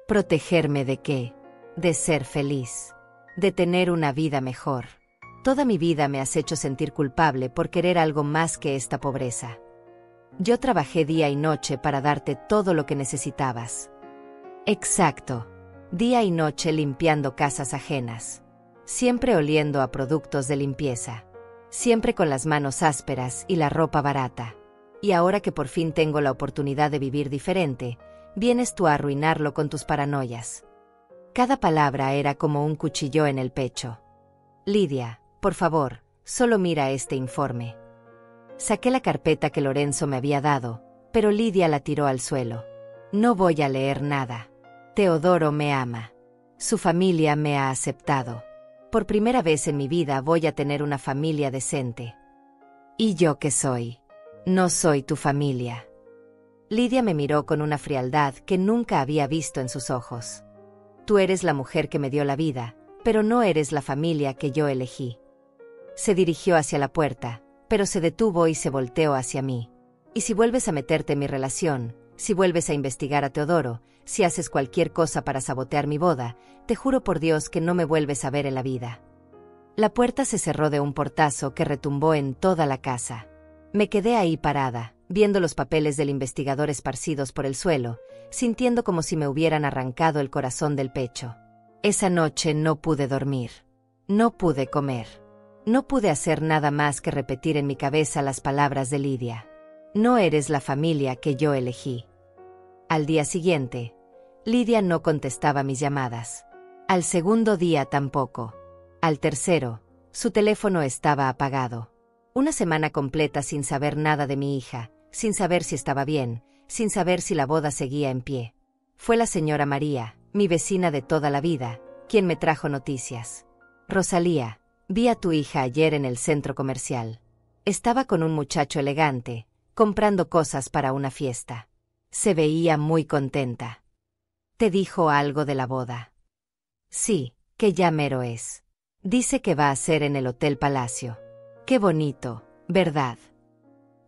Speaker 1: ¿Protegerme de qué? De ser feliz. De tener una vida mejor. Toda mi vida me has hecho sentir culpable por querer algo más que esta pobreza. Yo trabajé día y noche para darte todo lo que necesitabas. Exacto. Día y noche limpiando casas ajenas. Siempre oliendo a productos de limpieza. Siempre con las manos ásperas y la ropa barata. Y ahora que por fin tengo la oportunidad de vivir diferente, vienes tú a arruinarlo con tus paranoias. Cada palabra era como un cuchillo en el pecho. Lidia, por favor, solo mira este informe. Saqué la carpeta que Lorenzo me había dado, pero Lidia la tiró al suelo. No voy a leer nada. Teodoro me ama. Su familia me ha aceptado. Por primera vez en mi vida voy a tener una familia decente. ¿Y yo qué soy? No soy tu familia. Lidia me miró con una frialdad que nunca había visto en sus ojos. Tú eres la mujer que me dio la vida, pero no eres la familia que yo elegí. Se dirigió hacia la puerta, pero se detuvo y se volteó hacia mí. Y si vuelves a meterte en mi relación, si vuelves a investigar a Teodoro, si haces cualquier cosa para sabotear mi boda, te juro por Dios que no me vuelves a ver en la vida. La puerta se cerró de un portazo que retumbó en toda la casa. Me quedé ahí parada, viendo los papeles del investigador esparcidos por el suelo, sintiendo como si me hubieran arrancado el corazón del pecho. Esa noche no pude dormir. No pude comer. No pude hacer nada más que repetir en mi cabeza las palabras de Lidia. No eres la familia que yo elegí. Al día siguiente, Lidia no contestaba mis llamadas. Al segundo día tampoco. Al tercero, su teléfono estaba apagado. Una semana completa sin saber nada de mi hija, sin saber si estaba bien, sin saber si la boda seguía en pie. Fue la señora María, mi vecina de toda la vida, quien me trajo noticias. Rosalía, vi a tu hija ayer en el centro comercial. Estaba con un muchacho elegante, comprando cosas para una fiesta. Se veía muy contenta. ¿Te dijo algo de la boda? Sí, que ya mero es. Dice que va a ser en el Hotel Palacio. Qué bonito, ¿verdad?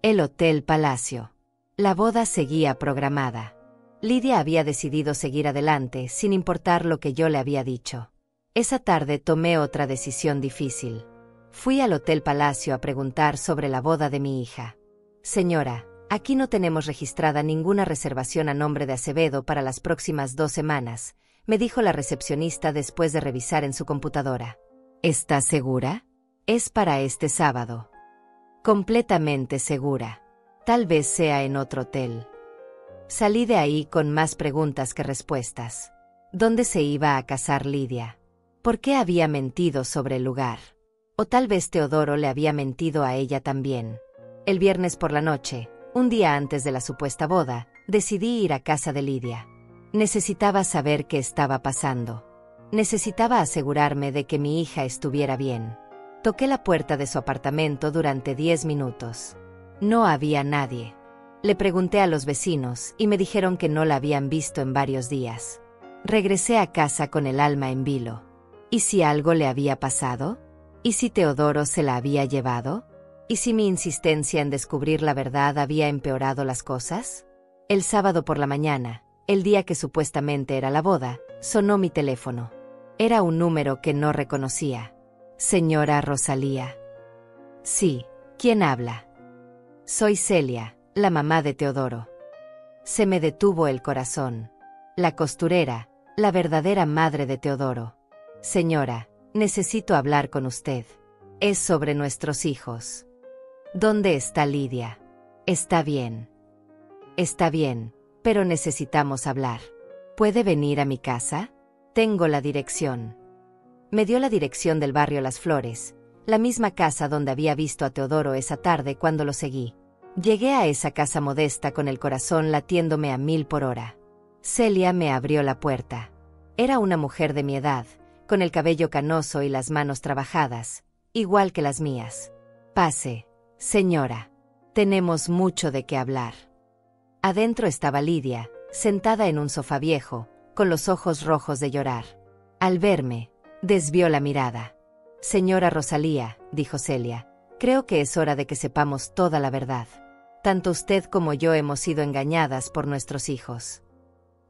Speaker 1: El Hotel Palacio. La boda seguía programada. Lidia había decidido seguir adelante sin importar lo que yo le había dicho. Esa tarde tomé otra decisión difícil. Fui al Hotel Palacio a preguntar sobre la boda de mi hija. Señora, aquí no tenemos registrada ninguna reservación a nombre de Acevedo para las próximas 2 semanas, me dijo la recepcionista después de revisar en su computadora. ¿Estás segura? Es para este sábado. Completamente segura. Tal vez sea en otro hotel. Salí de ahí con más preguntas que respuestas. ¿Dónde se iba a casar Lidia? ¿Por qué había mentido sobre el lugar? O tal vez Teodoro le había mentido a ella también. El viernes por la noche, un día antes de la supuesta boda, decidí ir a casa de Lidia. Necesitaba saber qué estaba pasando. Necesitaba asegurarme de que mi hija estuviera bien. Toqué la puerta de su apartamento durante 10 minutos. No había nadie. Le pregunté a los vecinos y me dijeron que no la habían visto en varios días. Regresé a casa con el alma en vilo. ¿Y si algo le había pasado? ¿Y si Teodoro se la había llevado? ¿Y si mi insistencia en descubrir la verdad había empeorado las cosas? El sábado por la mañana, el día que supuestamente era la boda, sonó mi teléfono. Era un número que no reconocía. Señora Rosalía. Sí, ¿quién habla? Soy Celia, la mamá de Teodoro. Se me detuvo el corazón. La costurera, la verdadera madre de Teodoro. Señora, necesito hablar con usted. Es sobre nuestros hijos. ¿Dónde está Lidia? Está bien. Está bien, pero necesitamos hablar. ¿Puede venir a mi casa? Tengo la dirección. Me dio la dirección del barrio Las Flores, la misma casa donde había visto a Teodoro esa tarde cuando lo seguí. Llegué a esa casa modesta con el corazón latiéndome a 1000 por hora. Celia me abrió la puerta. Era una mujer de mi edad, con el cabello canoso y las manos trabajadas, igual que las mías. Pase, señora. Tenemos mucho de qué hablar. Adentro estaba Lidia, sentada en un sofá viejo, con los ojos rojos de llorar. Al verme, desvió la mirada. Señora Rosalía, dijo Celia, creo que es hora de que sepamos toda la verdad. Tanto usted como yo hemos sido engañadas por nuestros hijos.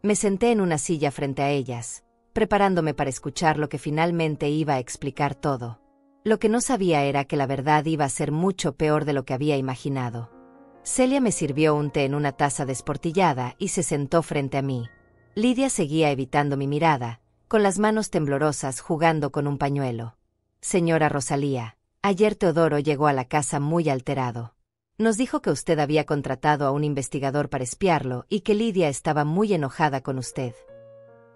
Speaker 1: Me senté en una silla frente a ellas, preparándome para escuchar lo que finalmente iba a explicar todo. Lo que no sabía era que la verdad iba a ser mucho peor de lo que había imaginado. Celia me sirvió un té en una taza desportillada y se sentó frente a mí. Lidia seguía evitando mi mirada, con las manos temblorosas jugando con un pañuelo. Señora Rosalía, ayer Teodoro llegó a la casa muy alterado. Nos dijo que usted había contratado a un investigador para espiarlo y que Lidia estaba muy enojada con usted.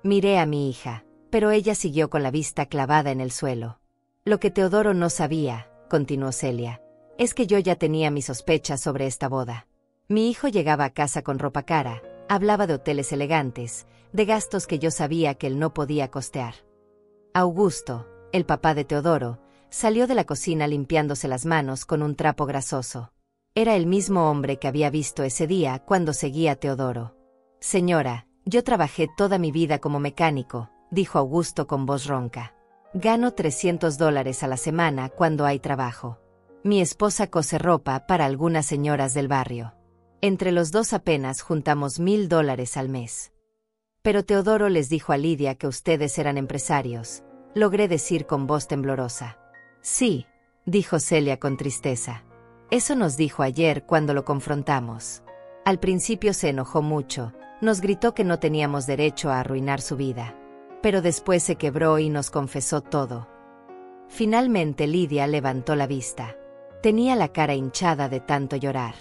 Speaker 1: Miré a mi hija, pero ella siguió con la vista clavada en el suelo. Lo que Teodoro no sabía, continuó Celia, es que yo ya tenía mis sospechas sobre esta boda. Mi hijo llegaba a casa con ropa cara, hablaba de hoteles elegantes, de gastos que yo sabía que él no podía costear. Augusto, el papá de Teodoro, salió de la cocina limpiándose las manos con un trapo grasoso. Era el mismo hombre que había visto ese día cuando seguía a Teodoro. Señora, yo trabajé toda mi vida como mecánico, dijo Augusto con voz ronca. Gano $300 a la semana cuando hay trabajo. Mi esposa cose ropa para algunas señoras del barrio. Entre los dos apenas juntamos $1000 al mes. Pero Teodoro les dijo a Lidia que ustedes eran empresarios, logré decir con voz temblorosa. Sí, dijo Celia con tristeza. Eso nos dijo ayer cuando lo confrontamos. Al principio se enojó mucho, nos gritó que no teníamos derecho a arruinar su vida. Pero después se quebró y nos confesó todo. Finalmente Lidia levantó la vista. Tenía la cara hinchada de tanto llorar.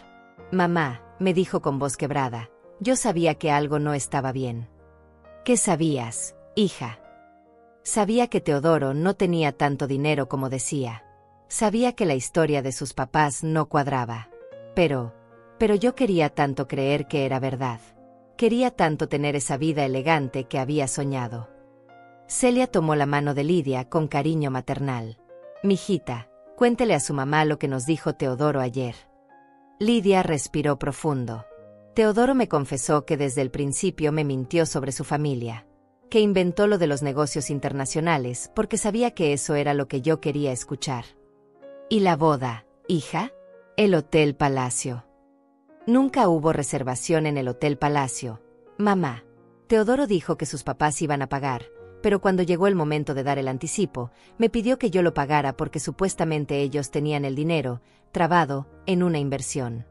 Speaker 1: Mamá, me dijo con voz quebrada, yo sabía que algo no estaba bien. ¿Qué sabías, hija? Sabía que Teodoro no tenía tanto dinero como decía. Sabía que la historia de sus papás no cuadraba. Pero yo quería tanto creer que era verdad. Quería tanto tener esa vida elegante que había soñado. Celia tomó la mano de Lidia con cariño maternal. Mijita, cuéntele a su mamá lo que nos dijo Teodoro ayer. Lidia respiró profundo. Teodoro me confesó que desde el principio me mintió sobre su familia, que inventó lo de los negocios internacionales porque sabía que eso era lo que yo quería escuchar. ¿Y la boda, hija? El Hotel Palacio. Nunca hubo reservación en el Hotel Palacio, mamá. Teodoro dijo que sus papás iban a pagar, pero cuando llegó el momento de dar el anticipo, me pidió que yo lo pagara porque supuestamente ellos tenían el dinero, trabado, en una inversión.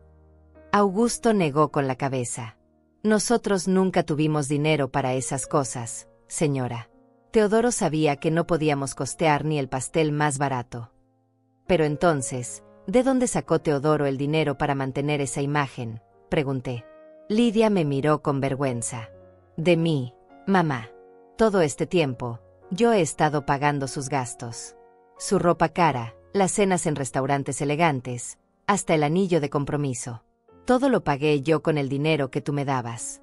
Speaker 1: Augusto negó con la cabeza. Nosotros nunca tuvimos dinero para esas cosas, señora. Teodoro sabía que no podíamos costear ni el pastel más barato. Pero entonces, ¿de dónde sacó Teodoro el dinero para mantener esa imagen?, pregunté. Lidia me miró con vergüenza. De mí, mamá. Todo este tiempo, yo he estado pagando sus gastos. Su ropa cara, las cenas en restaurantes elegantes, hasta el anillo de compromiso. Todo lo pagué yo con el dinero que tú me dabas.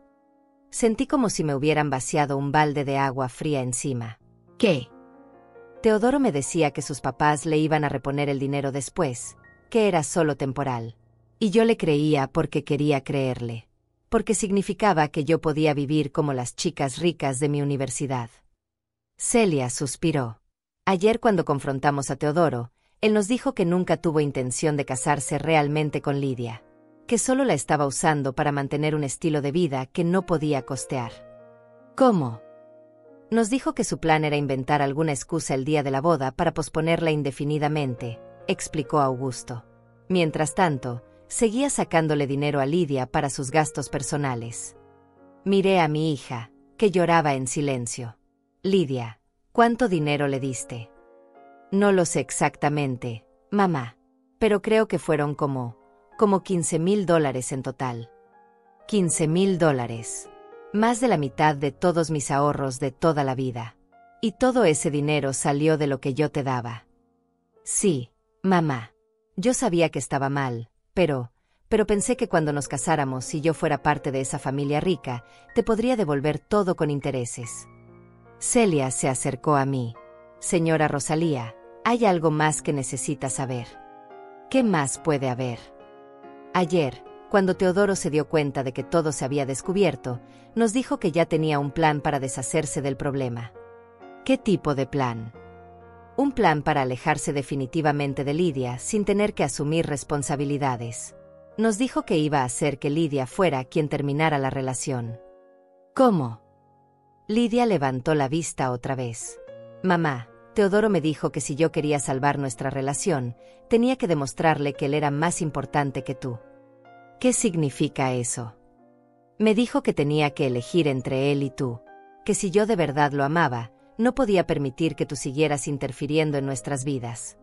Speaker 1: Sentí como si me hubieran vaciado un balde de agua fría encima. ¿Qué? Teodoro me decía que sus papás le iban a reponer el dinero después, que era solo temporal. Y yo le creía porque quería creerle. Porque significaba que yo podía vivir como las chicas ricas de mi universidad. Celia suspiró. Ayer cuando confrontamos a Teodoro, él nos dijo que nunca tuvo intención de casarse realmente con Lidia, que solo la estaba usando para mantener un estilo de vida que no podía costear. ¿Cómo? Nos dijo que su plan era inventar alguna excusa el día de la boda para posponerla indefinidamente, explicó Augusto. Mientras tanto, seguía sacándole dinero a Lidia para sus gastos personales. Miré a mi hija, que lloraba en silencio. Lidia, ¿cuánto dinero le diste? No lo sé exactamente, mamá, pero creo que fueron como $15,000 en total. $15,000. Más de la mitad de todos mis ahorros de toda la vida. Y todo ese dinero salió de lo que yo te daba. Sí, mamá. Yo sabía que estaba mal, pero pensé que cuando nos casáramos y yo fuera parte de esa familia rica, te podría devolver todo con intereses. Celia se acercó a mí. Señora Rosalía, Hay algo más que necesitas saber. ¿Qué más puede haber? Ayer, cuando Teodoro se dio cuenta de que todo se había descubierto, nos dijo que ya tenía un plan para deshacerse del problema. ¿Qué tipo de plan? Un plan para alejarse definitivamente de Lidia sin tener que asumir responsabilidades. Nos dijo que iba a hacer que Lidia fuera quien terminara la relación. ¿Cómo? Lidia levantó la vista otra vez. Mamá, Teodoro me dijo que si yo quería salvar nuestra relación, tenía que demostrarle que él era más importante que tú. ¿Qué significa eso? Me dijo que tenía que elegir entre él y tú, que si yo de verdad lo amaba, no podía permitir que tú siguieras interfiriendo en nuestras vidas.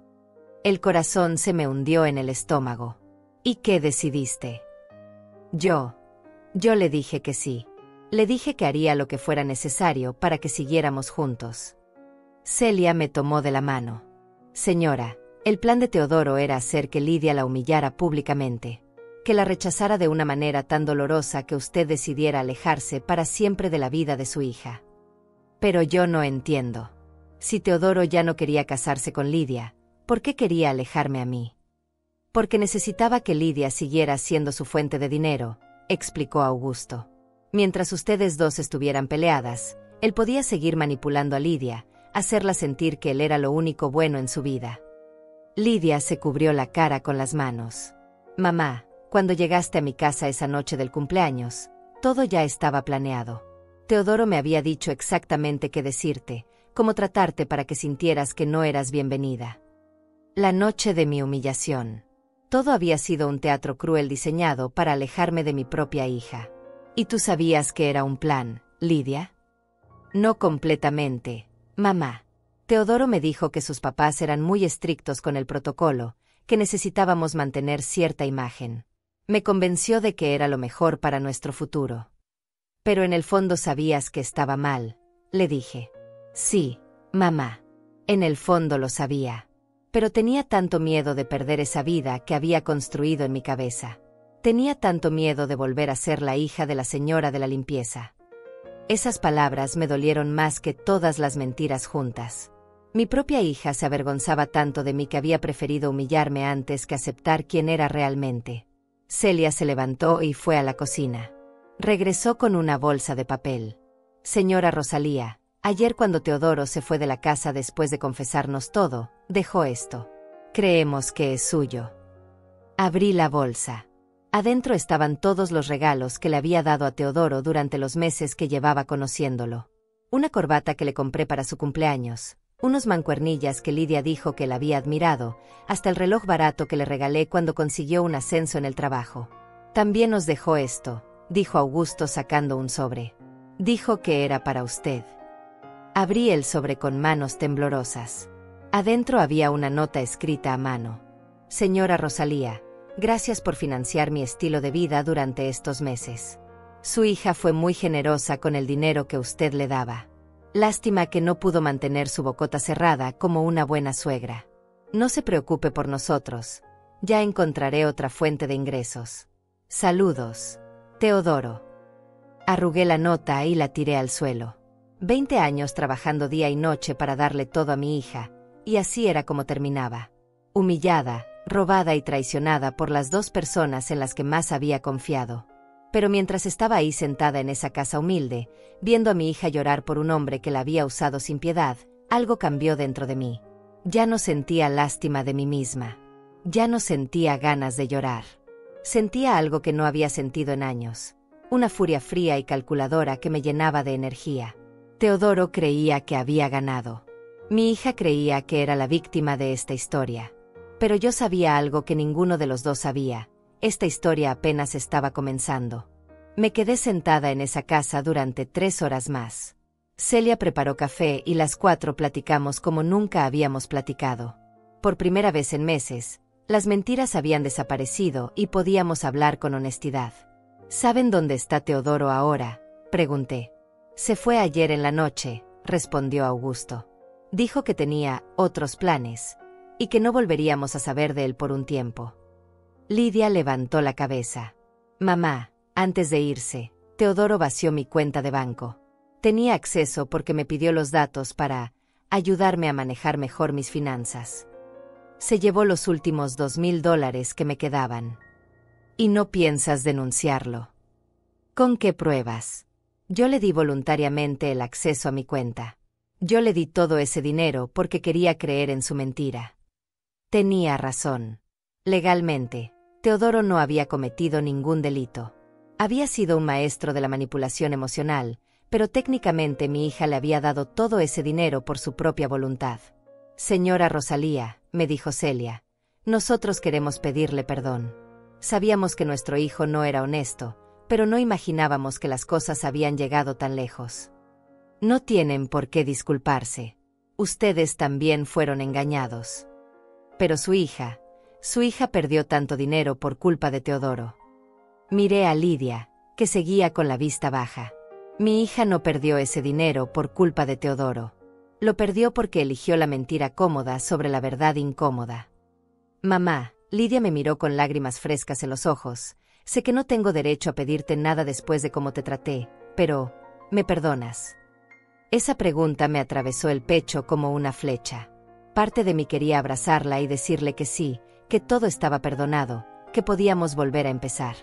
Speaker 1: El corazón se me hundió en el estómago. ¿Y qué decidiste? Yo le dije que sí. Le dije que haría lo que fuera necesario para que siguiéramos juntos. Celia me tomó de la mano. Señora, el plan de Teodoro era hacer que Lidia la humillara públicamente, que la rechazara de una manera tan dolorosa que usted decidiera alejarse para siempre de la vida de su hija. Pero yo no entiendo. Si Teodoro ya no quería casarse con Lidia, ¿por qué quería alejarme a mí? Porque necesitaba que Lidia siguiera siendo su fuente de dinero, explicó Augusto. Mientras ustedes dos estuvieran peleadas, él podía seguir manipulando a Lidia, hacerla sentir que él era lo único bueno en su vida. Lidia se cubrió la cara con las manos. Mamá, cuando llegaste a mi casa esa noche del cumpleaños, todo ya estaba planeado. Teodoro me había dicho exactamente qué decirte, cómo tratarte para que sintieras que no eras bienvenida. La noche de mi humillación. Todo había sido un teatro cruel diseñado para alejarme de mi propia hija. ¿Y tú sabías que era un plan, Lidia? No completamente, mamá. Teodoro me dijo que sus papás eran muy estrictos con el protocolo, que necesitábamos mantener cierta imagen. Me convenció de que era lo mejor para nuestro futuro. Pero en el fondo sabías que estaba mal, le dije. Sí, mamá. En el fondo lo sabía. Pero tenía tanto miedo de perder esa vida que había construido en mi cabeza. Tenía tanto miedo de volver a ser la hija de la señora de la limpieza. Esas palabras me dolieron más que todas las mentiras juntas. Mi propia hija se avergonzaba tanto de mí que había preferido humillarme antes que aceptar quién era realmente. Celia se levantó y fue a la cocina. Regresó con una bolsa de papel. Señora Rosalía, ayer cuando Teodoro se fue de la casa después de confesarnos todo, dejó esto. Creemos que es suyo. Abrí la bolsa. Adentro estaban todos los regalos que le había dado a Teodoro durante los meses que llevaba conociéndolo. Una corbata que le compré para su cumpleaños, unos mancuernillas que Lidia dijo que él había admirado, hasta el reloj barato que le regalé cuando consiguió un ascenso en el trabajo. También nos dejó esto, dijo Augusto sacando un sobre. Dijo que era para usted. Abrí el sobre con manos temblorosas. Adentro había una nota escrita a mano. Señora Rosalía, gracias por financiar mi estilo de vida durante estos meses. Su hija fue muy generosa con el dinero que usted le daba. Lástima que no pudo mantener su bocota cerrada como una buena suegra. No se preocupe por nosotros. Ya encontraré otra fuente de ingresos. Saludos. Teodoro. Arrugué la nota y la tiré al suelo. 20 años trabajando día y noche para darle todo a mi hija, y así era como terminaba. Humillada, robada y traicionada por las dos personas en las que más había confiado. Pero mientras estaba ahí sentada en esa casa humilde, viendo a mi hija llorar por un hombre que la había usado sin piedad, algo cambió dentro de mí. Ya no sentía lástima de mí misma. Ya no sentía ganas de llorar. Sentía algo que no había sentido en años. Una furia fría y calculadora que me llenaba de energía. Teodoro creía que había ganado. Mi hija creía que era la víctima de esta historia. Pero yo sabía algo que ninguno de los dos sabía. Esta historia apenas estaba comenzando. Me quedé sentada en esa casa durante 3 horas más. Celia preparó café y las 4 platicamos como nunca habíamos platicado. Por primera vez en meses, las mentiras habían desaparecido y podíamos hablar con honestidad. ¿Saben dónde está Teodoro ahora?, pregunté. Se fue ayer en la noche, respondió Augusto. Dijo que tenía otros planes y que no volveríamos a saber de él por un tiempo. Lidia levantó la cabeza. Mamá, antes de irse, Teodoro vació mi cuenta de banco. Tenía acceso porque me pidió los datos para ayudarme a manejar mejor mis finanzas. Se llevó los últimos $2,000 que me quedaban. ¿Y no piensas denunciarlo? ¿Con qué pruebas? Yo le di voluntariamente el acceso a mi cuenta. Yo le di todo ese dinero porque quería creer en su mentira. Tenía razón. Legalmente, Teodoro no había cometido ningún delito. Había sido un maestro de la manipulación emocional, pero técnicamente mi hija le había dado todo ese dinero por su propia voluntad. Señora Rosalía, me dijo Celia, nosotros queremos pedirle perdón. Sabíamos que nuestro hijo no era honesto, pero no imaginábamos que las cosas habían llegado tan lejos. No tienen por qué disculparse. Ustedes también fueron engañados. Pero su hija perdió tanto dinero por culpa de Teodoro. Miré a Lidia, que seguía con la vista baja. Mi hija no perdió ese dinero por culpa de Teodoro. Lo perdió porque eligió la mentira cómoda sobre la verdad incómoda. Mamá, Lidia me miró con lágrimas frescas en los ojos. Sé que no tengo derecho a pedirte nada después de cómo te traté, pero, ¿me perdonas? Esa pregunta me atravesó el pecho como una flecha. Parte de mí quería abrazarla y decirle que sí, que todo estaba perdonado, que podíamos volver a empezar.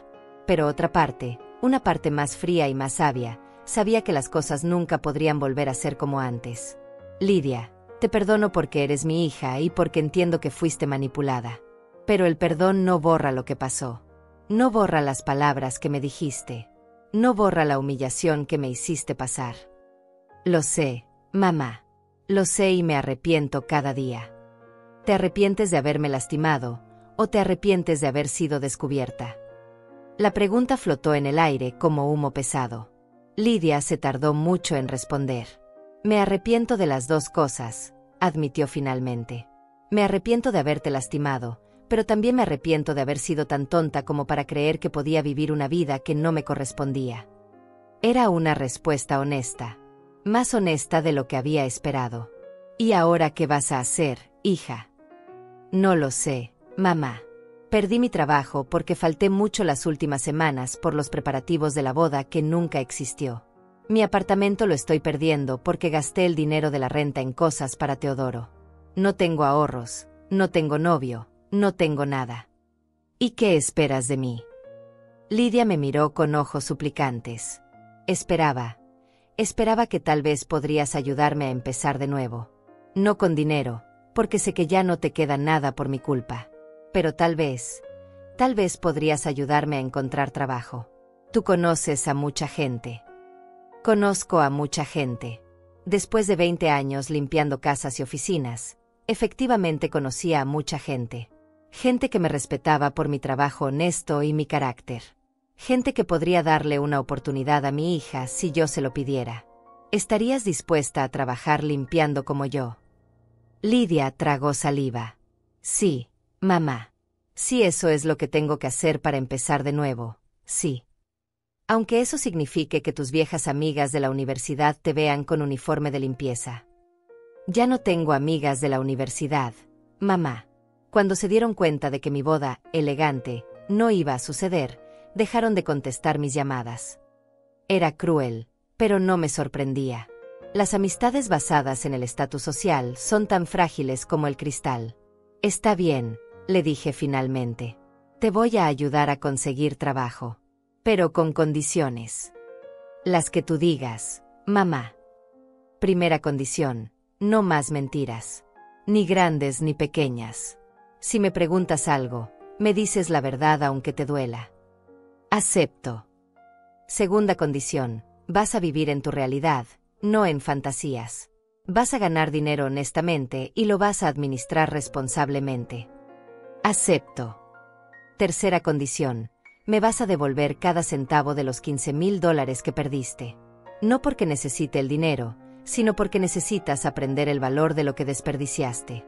Speaker 1: Pero otra parte, una parte más fría y más sabia, sabía que las cosas nunca podrían volver a ser como antes. Lidia, te perdono porque eres mi hija y porque entiendo que fuiste manipulada. Pero el perdón no borra lo que pasó. No borra las palabras que me dijiste. No borra la humillación que me hiciste pasar. Lo sé, mamá. Lo sé y me arrepiento cada día. ¿Te arrepientes de haberme lastimado, o te arrepientes de haber sido descubierta? La pregunta flotó en el aire como humo pesado. Lidia se tardó mucho en responder. Me arrepiento de las dos cosas, admitió finalmente. Me arrepiento de haberte lastimado, pero también me arrepiento de haber sido tan tonta como para creer que podía vivir una vida que no me correspondía. Era una respuesta honesta. Más honesta de lo que había esperado. ¿Y ahora qué vas a hacer, hija? No lo sé, mamá. Perdí mi trabajo porque falté mucho las últimas semanas por los preparativos de la boda que nunca existió. Mi apartamento lo estoy perdiendo porque gasté el dinero de la renta en cosas para Teodoro. No tengo ahorros, no tengo novio, no tengo nada. ¿Y qué esperas de mí? Lidia me miró con ojos suplicantes. Esperaba que tal vez podrías ayudarme a empezar de nuevo. No con dinero, porque sé que ya no te queda nada por mi culpa. Pero tal vez podrías ayudarme a encontrar trabajo. Tú conoces a mucha gente. Conozco a mucha gente. Después de 20 años limpiando casas y oficinas, efectivamente conocía a mucha gente. Gente que me respetaba por mi trabajo honesto y mi carácter. Gente que podría darle una oportunidad a mi hija si yo se lo pidiera. ¿Estarías dispuesta a trabajar limpiando como yo? Lidia tragó saliva. Sí, mamá. Sí, eso es lo que tengo que hacer para empezar de nuevo, sí. Aunque eso signifique que tus viejas amigas de la universidad te vean con uniforme de limpieza. Ya no tengo amigas de la universidad, mamá. Cuando se dieron cuenta de que mi boda, elegante, no iba a suceder, dejaron de contestar mis llamadas. Era cruel, pero no me sorprendía. Las amistades basadas en el estatus social son tan frágiles como el cristal. Está bien, le dije finalmente. Te voy a ayudar a conseguir trabajo. Pero con condiciones. Las que tú digas, mamá. Primera condición, no más mentiras. Ni grandes ni pequeñas. Si me preguntas algo, me dices la verdad aunque te duela. Acepto. Segunda condición, vas a vivir en tu realidad, no en fantasías. Vas a ganar dinero honestamente y lo vas a administrar responsablemente. Acepto. Tercera condición, me vas a devolver cada centavo de los $15,000 que perdiste. No porque necesite el dinero, sino porque necesitas aprender el valor de lo que desperdiciaste.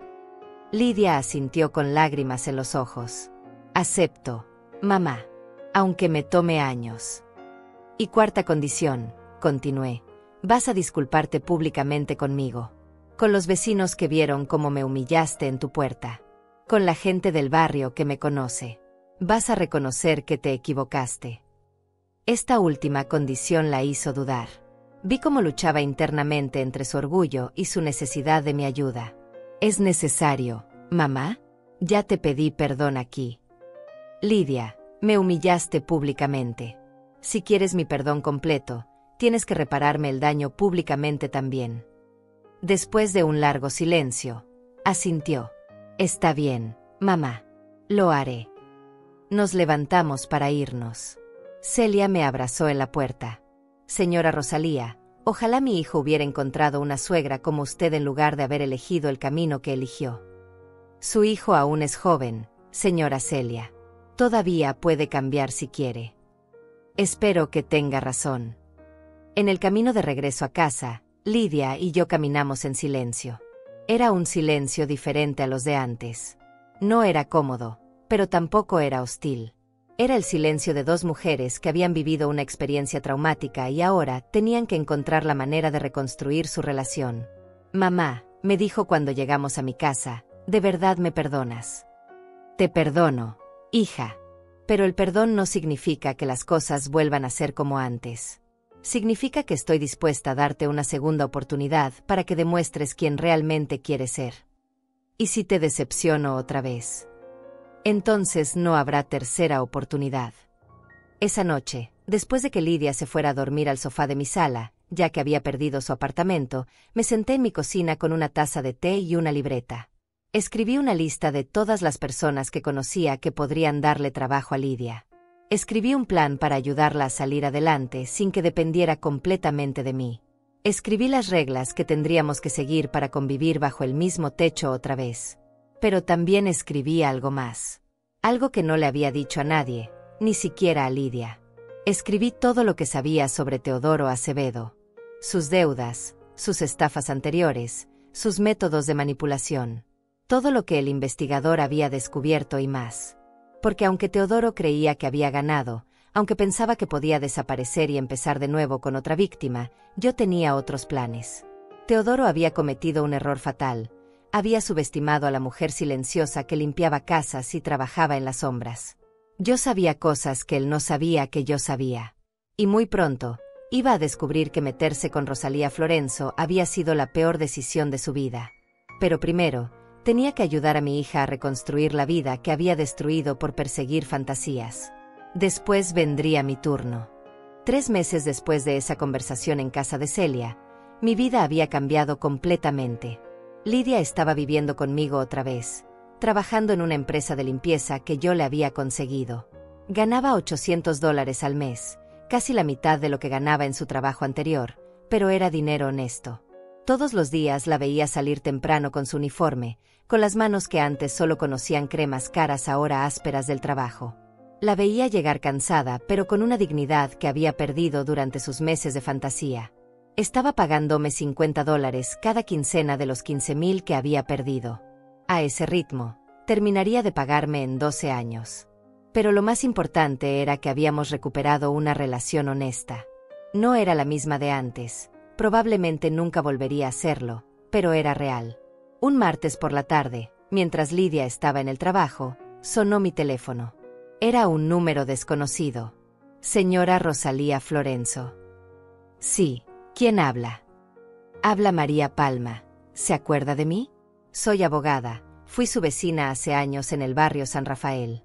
Speaker 1: Lidia asintió con lágrimas en los ojos. Acepto, mamá. Aunque me tome años. Y cuarta condición, continué, vas a disculparte públicamente conmigo. Con los vecinos que vieron cómo me humillaste en tu puerta. Con la gente del barrio que me conoce. Vas a reconocer que te equivocaste. Esta última condición la hizo dudar. Vi cómo luchaba internamente entre su orgullo y su necesidad de mi ayuda. ¿Es necesario, mamá? Ya te pedí perdón aquí. Lidia, me humillaste públicamente. Si quieres mi perdón completo, tienes que repararme el daño públicamente también. Después de un largo silencio, asintió. Está bien, mamá. Lo haré. Nos levantamos para irnos. Celia me abrazó en la puerta. Señora Rosalía, ojalá mi hijo hubiera encontrado una suegra como usted en lugar de haber elegido el camino que eligió. Su hijo aún es joven, señora Celia. Todavía puede cambiar si quiere. Espero que tenga razón. En el camino de regreso a casa, Lidia y yo caminamos en silencio. Era un silencio diferente a los de antes. No era cómodo, pero tampoco era hostil. Era el silencio de dos mujeres que habían vivido una experiencia traumática y ahora tenían que encontrar la manera de reconstruir su relación. Mamá, me dijo cuando llegamos a mi casa, ¿de verdad me perdonas? Te perdono, hija. Pero el perdón no significa que las cosas vuelvan a ser como antes. Significa que estoy dispuesta a darte una segunda oportunidad para que demuestres quién realmente quieres ser. ¿Y si te decepciono otra vez? Entonces no habrá tercera oportunidad. Esa noche, después de que Lidia se fuera a dormir al sofá de mi sala, ya que había perdido su apartamento, me senté en mi cocina con una taza de té y una libreta. Escribí una lista de todas las personas que conocía que podrían darle trabajo a Lidia. Escribí un plan para ayudarla a salir adelante sin que dependiera completamente de mí. Escribí las reglas que tendríamos que seguir para convivir bajo el mismo techo otra vez. Pero también escribí algo más. Algo que no le había dicho a nadie, ni siquiera a Lidia. Escribí todo lo que sabía sobre Teodoro Acevedo. Sus deudas, sus estafas anteriores, sus métodos de manipulación. Todo lo que el investigador había descubierto y más. Porque aunque Teodoro creía que había ganado, aunque pensaba que podía desaparecer y empezar de nuevo con otra víctima, yo tenía otros planes. Teodoro había cometido un error fatal. Había subestimado a la mujer silenciosa que limpiaba casas y trabajaba en las sombras. Yo sabía cosas que él no sabía que yo sabía. Y muy pronto, iba a descubrir que meterse con Rosalía Florenzo había sido la peor decisión de su vida. Pero primero, tenía que ayudar a mi hija a reconstruir la vida que había destruido por perseguir fantasías. Después vendría mi turno. 3 meses después de esa conversación en casa de Celia, mi vida había cambiado completamente. Lidia estaba viviendo conmigo otra vez, trabajando en una empresa de limpieza que yo le había conseguido. Ganaba $800 al mes, casi la mitad de lo que ganaba en su trabajo anterior, pero era dinero honesto. Todos los días la veía salir temprano con su uniforme, con las manos que antes solo conocían cremas caras ahora ásperas del trabajo. La veía llegar cansada pero con una dignidad que había perdido durante sus meses de fantasía. Estaba pagándome $50 cada quincena de los 15,000 que había perdido. A ese ritmo, terminaría de pagarme en 12 años. Pero lo más importante era que habíamos recuperado una relación honesta. No era la misma de antes, probablemente nunca volvería a serlo, pero era real. Un martes por la tarde, mientras Lidia estaba en el trabajo, sonó mi teléfono. Era un número desconocido. Señora Rosalía Florenzo. Sí. ¿Quién habla? Habla María Palma. ¿Se acuerda de mí? Soy abogada. Fui su vecina hace años en el barrio San Rafael.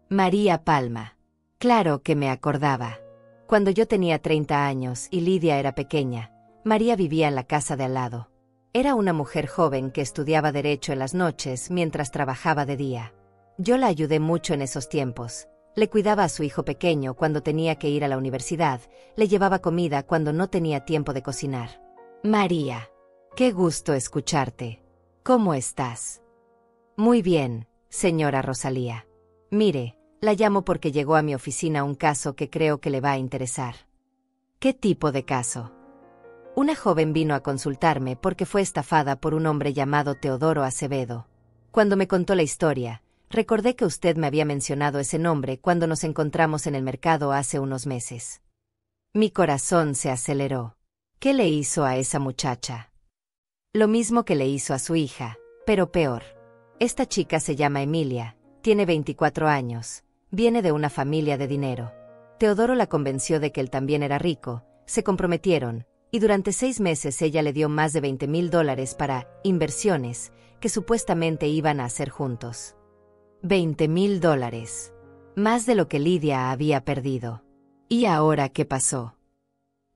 Speaker 1: María Palma. Claro que me acordaba. Cuando yo tenía 30 años y Lidia era pequeña, María vivía en la casa de al lado. Era una mujer joven que estudiaba derecho en las noches mientras trabajaba de día. Yo la ayudé mucho en esos tiempos. Le cuidaba a su hijo pequeño cuando tenía que ir a la universidad, le llevaba comida cuando no tenía tiempo de cocinar. María, qué gusto escucharte. ¿Cómo estás? Muy bien, señora Rosalía. Mire, la llamo porque llegó a mi oficina un caso que creo que le va a interesar. ¿Qué tipo de caso? Una joven vino a consultarme porque fue estafada por un hombre llamado Teodoro Acevedo. Cuando me contó la historia, recordé que usted me había mencionado ese nombre cuando nos encontramos en el mercado hace unos meses. Mi corazón se aceleró. ¿Qué le hizo a esa muchacha? Lo mismo que le hizo a su hija, pero peor. Esta chica se llama Emilia, tiene 24 años, viene de una familia de dinero. Teodoro la convenció de que él también era rico, se comprometieron, y durante 6 meses ella le dio más de $20,000 para inversiones que supuestamente iban a hacer juntos. $20,000. Más de lo que Lidia había perdido. ¿Y ahora qué pasó?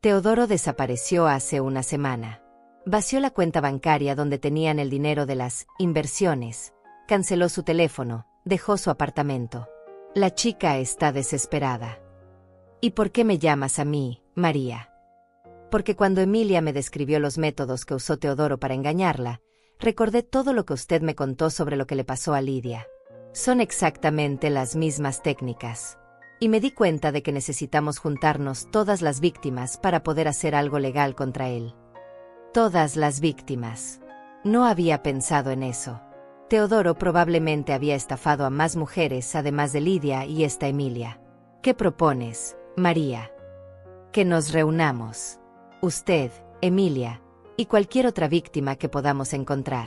Speaker 1: Teodoro desapareció hace una semana. Vació la cuenta bancaria donde tenían el dinero de las inversiones, canceló su teléfono, dejó su apartamento. La chica está desesperada. ¿Y por qué me llamas a mí, María? Porque cuando Emilia me describió los métodos que usó Teodoro para engañarla, recordé todo lo que usted me contó sobre lo que le pasó a Lidia. Son exactamente las mismas técnicas. Y me di cuenta de que necesitamos juntarnos todas las víctimas para poder hacer algo legal contra él. Todas las víctimas. No había pensado en eso. Teodoro probablemente había estafado a más mujeres además de Lidia y esta Emilia. ¿Qué propones, María? Que nos reunamos. Usted, Emilia, y cualquier otra víctima que podamos encontrar.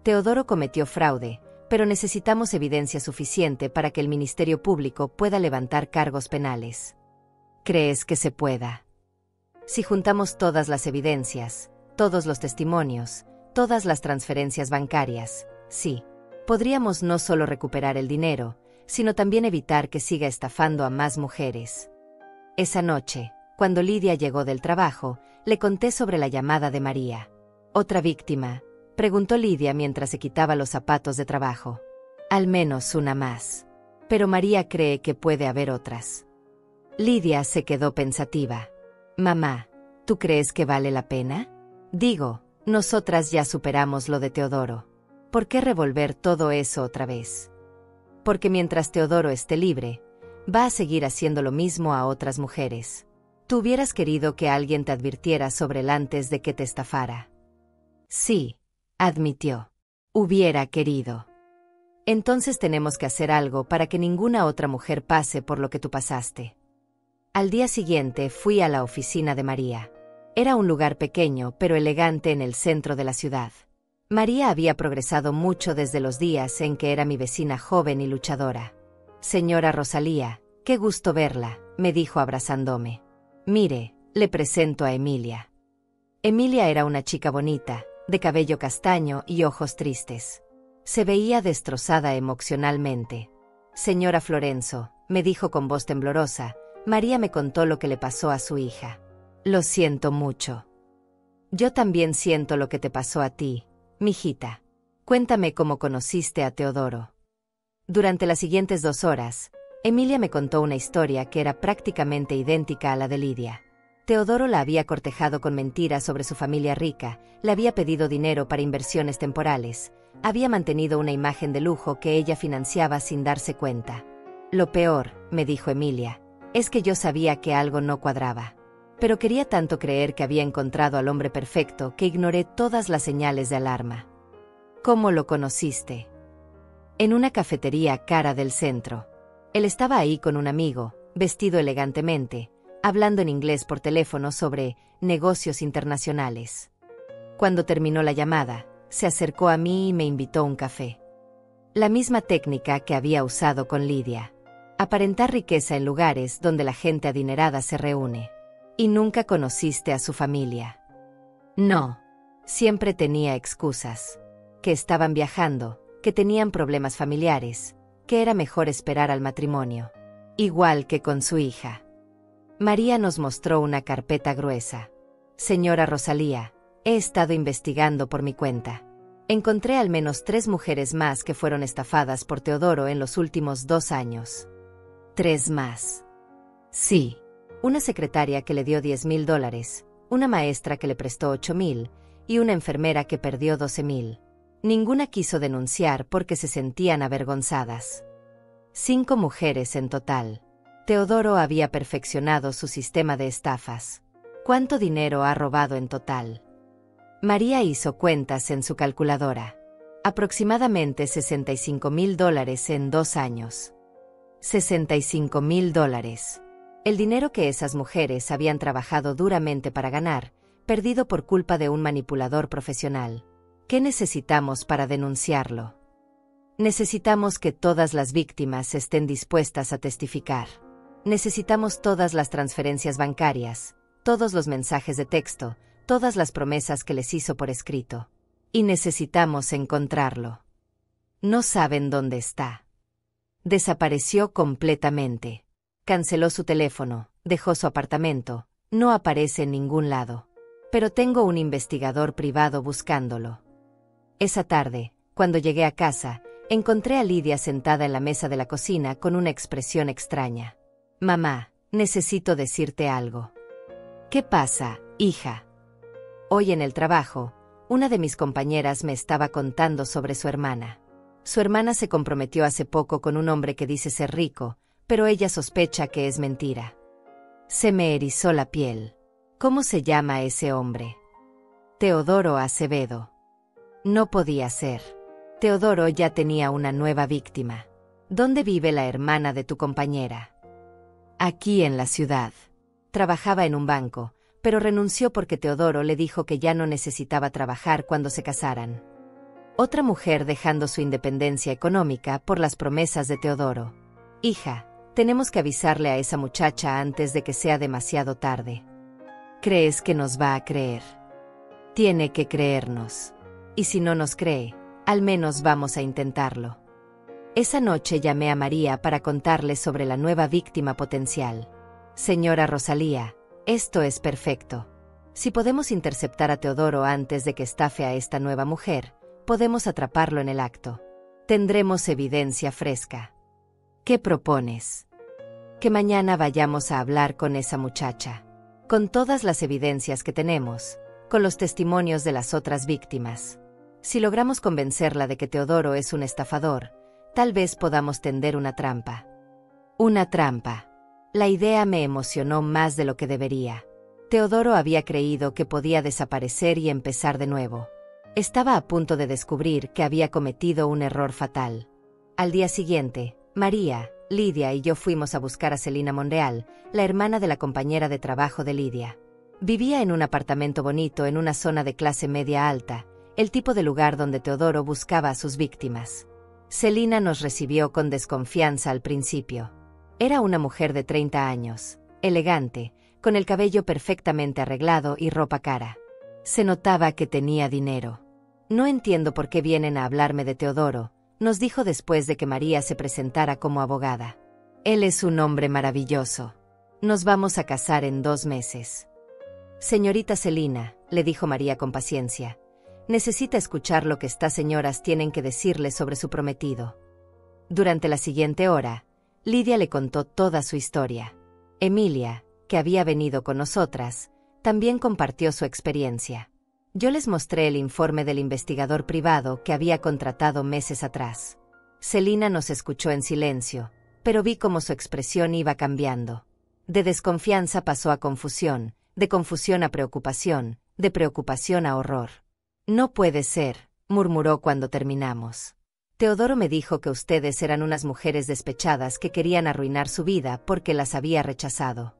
Speaker 1: Teodoro cometió fraude, pero necesitamos evidencia suficiente para que el Ministerio Público pueda levantar cargos penales. ¿Crees que se pueda? Si juntamos todas las evidencias, todos los testimonios, todas las transferencias bancarias, sí, podríamos no solo recuperar el dinero, sino también evitar que siga estafando a más mujeres. Esa noche, cuando Lidia llegó del trabajo, le conté sobre la llamada de María. ¿Otra víctima?, preguntó Lidia mientras se quitaba los zapatos de trabajo. Al menos una más. Pero María cree que puede haber otras. Lidia se quedó pensativa. Mamá, ¿tú crees que vale la pena? Digo, nosotras ya superamos lo de Teodoro. ¿Por qué revolver todo eso otra vez? Porque mientras Teodoro esté libre, va a seguir haciendo lo mismo a otras mujeres. ¿Tú hubieras querido que alguien te advirtiera sobre él antes de que te estafara? Sí, admitió. Hubiera querido. Entonces tenemos que hacer algo para que ninguna otra mujer pase por lo que tú pasaste. Al día siguiente fui a la oficina de María. Era un lugar pequeño pero elegante en el centro de la ciudad. María había progresado mucho desde los días en que era mi vecina joven y luchadora. Señora Rosalía, qué gusto verla, me dijo abrazándome. Mire, le presento a Emilia. Emilia era una chica bonita, de cabello castaño y ojos tristes. Se veía destrozada emocionalmente. Señora Florenzo, me dijo con voz temblorosa, María me contó lo que le pasó a su hija. Lo siento mucho. Yo también siento lo que te pasó a ti, mijita. Cuéntame cómo conociste a Teodoro. Durante las siguientes 2 horas, Emilia me contó una historia que era prácticamente idéntica a la de Lidia. Teodoro la había cortejado con mentiras sobre su familia rica, le había pedido dinero para inversiones temporales, había mantenido una imagen de lujo que ella financiaba sin darse cuenta. Lo peor, me dijo Emilia, es que yo sabía que algo no cuadraba. Pero quería tanto creer que había encontrado al hombre perfecto que ignoré todas las señales de alarma. ¿Cómo lo conociste? En una cafetería cara del centro. Él estaba ahí con un amigo, vestido elegantemente, hablando en inglés por teléfono sobre negocios internacionales. Cuando terminó la llamada, se acercó a mí y me invitó a un café. La misma técnica que había usado con Lidia. Aparentar riqueza en lugares donde la gente adinerada se reúne. ¿Y nunca conociste a su familia? No. Siempre tenía excusas. Que estaban viajando, que tenían problemas familiares, que era mejor esperar al matrimonio. Igual que con su hija. María nos mostró una carpeta gruesa. Señora Rosalía, he estado investigando por mi cuenta. Encontré al menos 3 mujeres más que fueron estafadas por Teodoro en los últimos 2 años. 3 más. Sí. Una secretaria que le dio $10,000, una maestra que le prestó $8,000 y una enfermera que perdió $12,000. Ninguna quiso denunciar porque se sentían avergonzadas. 5 mujeres en total. Teodoro había perfeccionado su sistema de estafas. ¿Cuánto dinero ha robado en total? María hizo cuentas en su calculadora. Aproximadamente $65,000 en 2 años. $65,000. El dinero que esas mujeres habían trabajado duramente para ganar, perdido por culpa de un manipulador profesional. ¿Qué necesitamos para denunciarlo? Necesitamos que todas las víctimas estén dispuestas a testificar. Necesitamos todas las transferencias bancarias, todos los mensajes de texto, todas las promesas que les hizo por escrito. Y necesitamos encontrarlo. No saben dónde está. Desapareció completamente. Canceló su teléfono, dejó su apartamento, no aparece en ningún lado. Pero tengo un investigador privado buscándolo. Esa tarde, cuando llegué a casa, encontré a Lidia sentada en la mesa de la cocina con una expresión extraña. Mamá, necesito decirte algo. ¿Qué pasa, hija? Hoy en el trabajo, una de mis compañeras me estaba contando sobre su hermana. Su hermana se comprometió hace poco con un hombre que dice ser rico, pero ella sospecha que es mentira. Se me erizó la piel. ¿Cómo se llama ese hombre? Teodoro Acevedo. No podía ser. Teodoro ya tenía una nueva víctima. ¿Dónde vive la hermana de tu compañera? Aquí en la ciudad. Trabajaba en un banco, pero renunció porque Teodoro le dijo que ya no necesitaba trabajar cuando se casaran. Otra mujer dejando su independencia económica por las promesas de Teodoro. Hija, tenemos que avisarle a esa muchacha antes de que sea demasiado tarde. ¿Crees que nos va a creer? Tiene que creernos. Y si no nos cree, al menos vamos a intentarlo. Esa noche llamé a María para contarle sobre la nueva víctima potencial. Señora Rosalía, esto es perfecto. Si podemos interceptar a Teodoro antes de que estafe a esta nueva mujer, podemos atraparlo en el acto. Tendremos evidencia fresca. ¿Qué propones? Que mañana vayamos a hablar con esa muchacha. Con todas las evidencias que tenemos, con los testimonios de las otras víctimas. Si logramos convencerla de que Teodoro es un estafador, tal vez podamos tender una trampa. Una trampa. La idea me emocionó más de lo que debería. Teodoro había creído que podía desaparecer y empezar de nuevo. Estaba a punto de descubrir que había cometido un error fatal. Al día siguiente, María, Lidia y yo fuimos a buscar a Celina Monreal, la hermana de la compañera de trabajo de Lidia. Vivía en un apartamento bonito en una zona de clase media alta, el tipo de lugar donde Teodoro buscaba a sus víctimas. Celina nos recibió con desconfianza al principio. Era una mujer de 30 años, elegante, con el cabello perfectamente arreglado y ropa cara. Se notaba que tenía dinero. No entiendo por qué vienen a hablarme de Teodoro, nos dijo después de que María se presentara como abogada. Él es un hombre maravilloso. Nos vamos a casar en 2 meses. Señorita Celina, le dijo María con paciencia, necesita escuchar lo que estas señoras tienen que decirle sobre su prometido. Durante la siguiente hora, Lidia le contó toda su historia. Emilia, que había venido con nosotras, también compartió su experiencia. Yo les mostré el informe del investigador privado que había contratado meses atrás. Celina nos escuchó en silencio, pero vi cómo su expresión iba cambiando. De desconfianza pasó a confusión, de confusión a preocupación, de preocupación a horror. No puede ser, murmuró cuando terminamos. Teodoro me dijo que ustedes eran unas mujeres despechadas que querían arruinar su vida porque las había rechazado.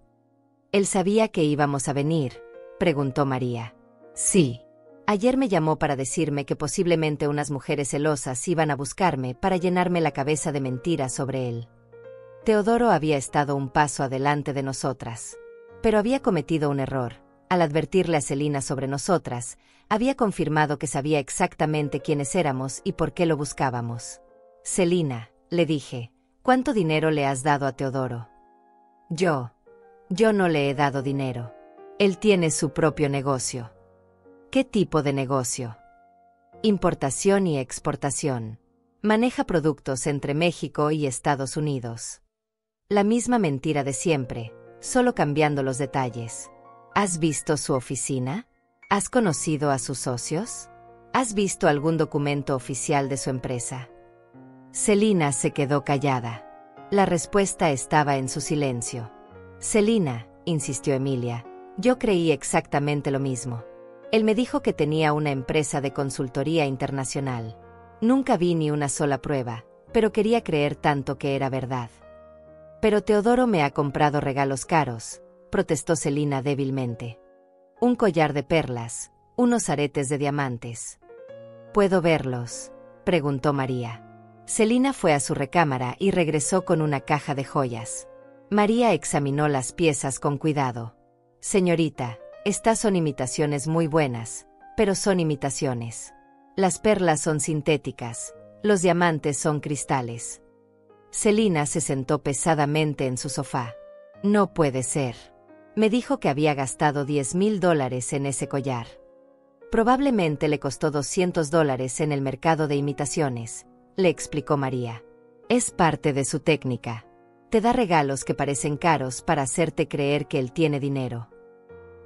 Speaker 1: ¿Él sabía que íbamos a venir?, preguntó María. Sí. Ayer me llamó para decirme que posiblemente unas mujeres celosas iban a buscarme para llenarme la cabeza de mentiras sobre él. Teodoro había estado un paso adelante de nosotras. Pero había cometido un error. Al advertirle a Celina sobre nosotras, había confirmado que sabía exactamente quiénes éramos y por qué lo buscábamos. Celina, le dije, ¿cuánto dinero le has dado a Teodoro? Yo no le he dado dinero. Él tiene su propio negocio. ¿Qué tipo de negocio? Importación y exportación. Maneja productos entre México y Estados Unidos. La misma mentira de siempre, solo cambiando los detalles. ¿Has visto su oficina? ¿Has conocido a sus socios? ¿Has visto algún documento oficial de su empresa? Celina se quedó callada. La respuesta estaba en su silencio. Celina, insistió Emilia, yo creí exactamente lo mismo. Él me dijo que tenía una empresa de consultoría internacional. Nunca vi ni una sola prueba, pero quería creer tanto que era verdad. Pero Teodoro me ha comprado regalos caros, protestó Celina débilmente. Un collar de perlas, unos aretes de diamantes. ¿Puedo verlos?, preguntó María. Celina fue a su recámara y regresó con una caja de joyas. María examinó las piezas con cuidado. Señorita, Estas son imitaciones muy buenas, pero son imitaciones. Las perlas son sintéticas, los diamantes son cristales. Celina se sentó pesadamente en su sofá. No puede ser. Me dijo que había gastado $10,000 en ese collar. Probablemente le costó $200 en el mercado de imitaciones, le explicó María. Es parte de su técnica. Te da regalos que parecen caros para hacerte creer que él tiene dinero.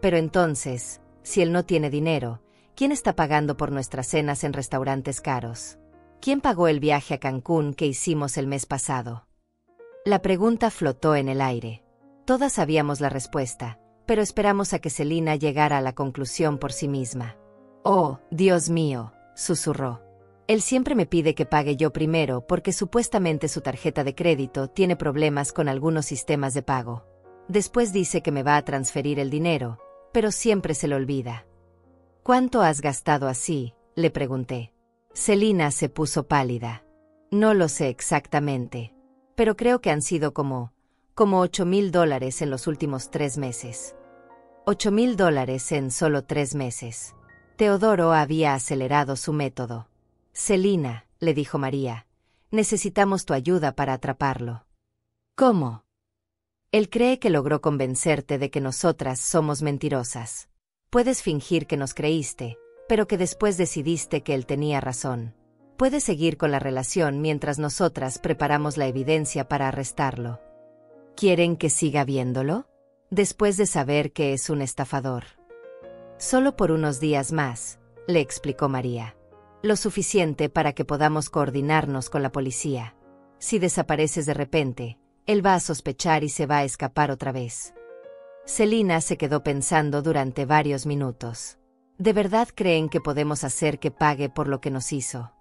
Speaker 1: Pero entonces, si él no tiene dinero, ¿quién está pagando por nuestras cenas en restaurantes caros? ¿Quién pagó el viaje a Cancún que hicimos el mes pasado? La pregunta flotó en el aire. Todas sabíamos la respuesta, pero esperamos a que Celina llegara a la conclusión por sí misma. «Oh, Dios mío», susurró. «Él siempre me pide que pague yo primero porque supuestamente su tarjeta de crédito tiene problemas con algunos sistemas de pago. Después dice que me va a transferir el dinero, pero siempre se lo olvida». «¿Cuánto has gastado así?», le pregunté. Celina se puso pálida. «No lo sé exactamente, pero creo que han sido como $8,000 en los últimos 3 meses. $8,000 en solo 3 meses. Teodoro había acelerado su método. «Celina», le dijo María, «necesitamos tu ayuda para atraparlo». «¿Cómo?» «Él cree que logró convencerte de que nosotras somos mentirosas. Puedes fingir que nos creíste, pero que después decidiste que él tenía razón. Puedes seguir con la relación mientras nosotras preparamos la evidencia para arrestarlo». «¿Quieren que siga viéndolo? Después de saber que es un estafador». «Solo por unos días más», le explicó María. «Lo suficiente para que podamos coordinarnos con la policía. Si desapareces de repente, él va a sospechar y se va a escapar otra vez». Celina se quedó pensando durante varios minutos. «¿De verdad creen que podemos hacer que pague por lo que nos hizo?»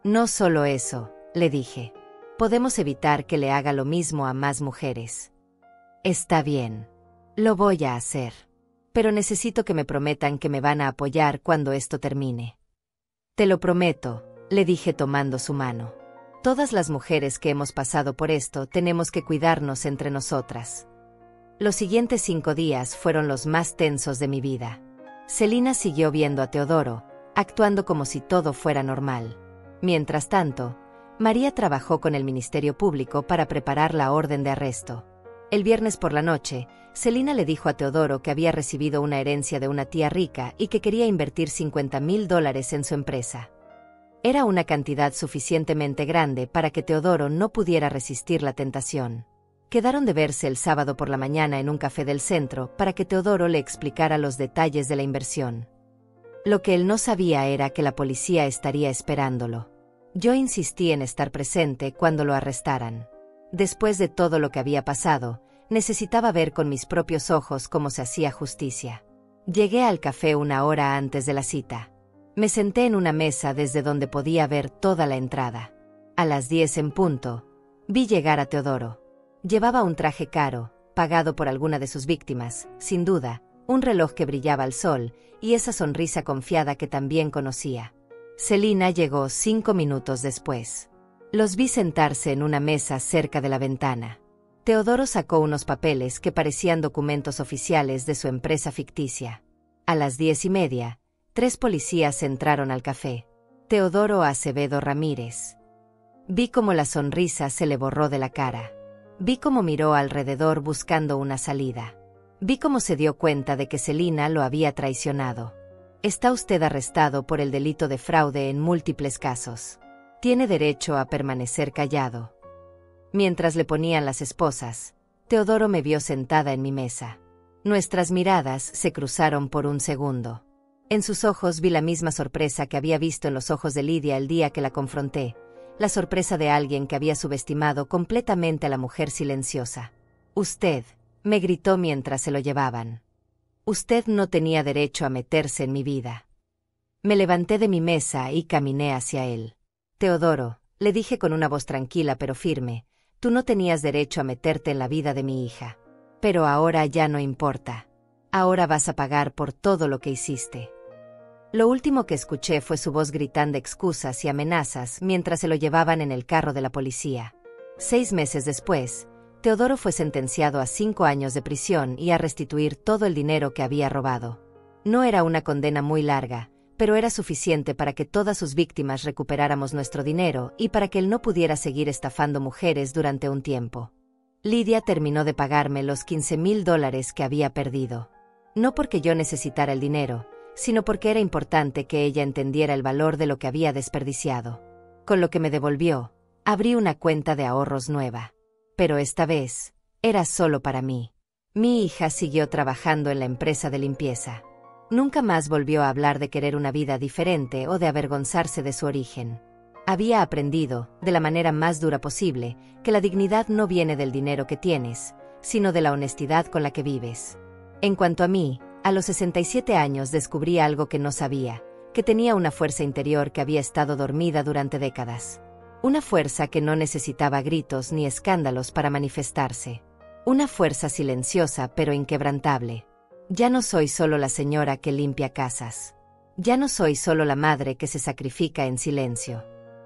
Speaker 1: «No solo eso», le dije. «Podemos evitar que le haga lo mismo a más mujeres». «Está bien. Lo voy a hacer. Pero necesito que me prometan que me van a apoyar cuando esto termine». «Te lo prometo», le dije tomando su mano. «Todas las mujeres que hemos pasado por esto tenemos que cuidarnos entre nosotras». Los siguientes 5 días fueron los más tensos de mi vida. Celina siguió viendo a Teodoro, actuando como si todo fuera normal. Mientras tanto, María trabajó con el Ministerio Público para preparar la orden de arresto. El viernes por la noche, Celina le dijo a Teodoro que había recibido una herencia de una tía rica y que quería invertir $50,000 en su empresa. Era una cantidad suficientemente grande para que Teodoro no pudiera resistir la tentación. Quedaron de verse el sábado por la mañana en un café del centro para que Teodoro le explicara los detalles de la inversión. Lo que él no sabía era que la policía estaría esperándolo. Yo insistí en estar presente cuando lo arrestaran. Después de todo lo que había pasado, necesitaba ver con mis propios ojos cómo se hacía justicia. Llegué al café 1 hora antes de la cita. Me senté en una mesa desde donde podía ver toda la entrada. A las 10 en punto, vi llegar a Teodoro. Llevaba un traje caro, pagado por alguna de sus víctimas, sin duda, un reloj que brillaba al sol, y esa sonrisa confiada que también conocía. Celina llegó 5 minutos después. Los vi sentarse en una mesa cerca de la ventana. Teodoro sacó unos papeles que parecían documentos oficiales de su empresa ficticia. A las 10:30, 3 policías entraron al café. Teodoro Acevedo Ramírez. Vi cómo la sonrisa se le borró de la cara. Vi cómo miró alrededor buscando una salida. Vi cómo se dio cuenta de que Celina lo había traicionado. «Está usted arrestado por el delito de fraude en múltiples casos. Tiene derecho a permanecer callado». Mientras le ponían las esposas, Teodoro me vio sentada en mi mesa. Nuestras miradas se cruzaron por un segundo. En sus ojos vi la misma sorpresa que había visto en los ojos de Lidia el día que la confronté, la sorpresa de alguien que había subestimado completamente a la mujer silenciosa. «Usted», me gritó mientras se lo llevaban. «Usted no tenía derecho a meterse en mi vida». Me levanté de mi mesa y caminé hacia él. «Teodoro», le dije con una voz tranquila pero firme, «tú no tenías derecho a meterte en la vida de mi hija. Pero ahora ya no importa. Ahora vas a pagar por todo lo que hiciste». Lo último que escuché fue su voz gritando excusas y amenazas mientras se lo llevaban en el carro de la policía. 6 meses después, Teodoro fue sentenciado a 5 años de prisión y a restituir todo el dinero que había robado. No era una condena muy larga, pero era suficiente para que todas sus víctimas recuperáramos nuestro dinero y para que él no pudiera seguir estafando mujeres durante un tiempo. Lidia terminó de pagarme los $15,000 que había perdido. No porque yo necesitara el dinero, sino porque era importante que ella entendiera el valor de lo que había desperdiciado. Con lo que me devolvió, abrí una cuenta de ahorros nueva. Pero esta vez, era solo para mí. Mi hija siguió trabajando en la empresa de limpieza. Nunca más volvió a hablar de querer una vida diferente o de avergonzarse de su origen. Había aprendido, de la manera más dura posible, que la dignidad no viene del dinero que tienes, sino de la honestidad con la que vives. En cuanto a mí, a los 67 años descubrí algo que no sabía, que tenía una fuerza interior que había estado dormida durante décadas. Una fuerza que no necesitaba gritos ni escándalos para manifestarse. Una fuerza silenciosa pero inquebrantable. Ya no soy solo la señora que limpia casas. Ya no soy solo la madre que se sacrifica en silencio.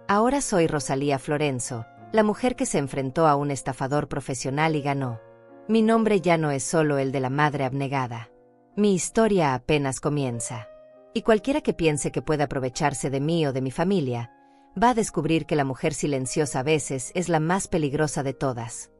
Speaker 1: Ahora soy Rosalía Florenzo, la mujer que se enfrentó a un estafador profesional y ganó. Mi nombre ya no es solo el de la madre abnegada. Mi historia apenas comienza. Y cualquiera que piense que puede aprovecharse de mí o de mi familia, va a descubrir que la mujer silenciosa a veces es la más peligrosa de todas.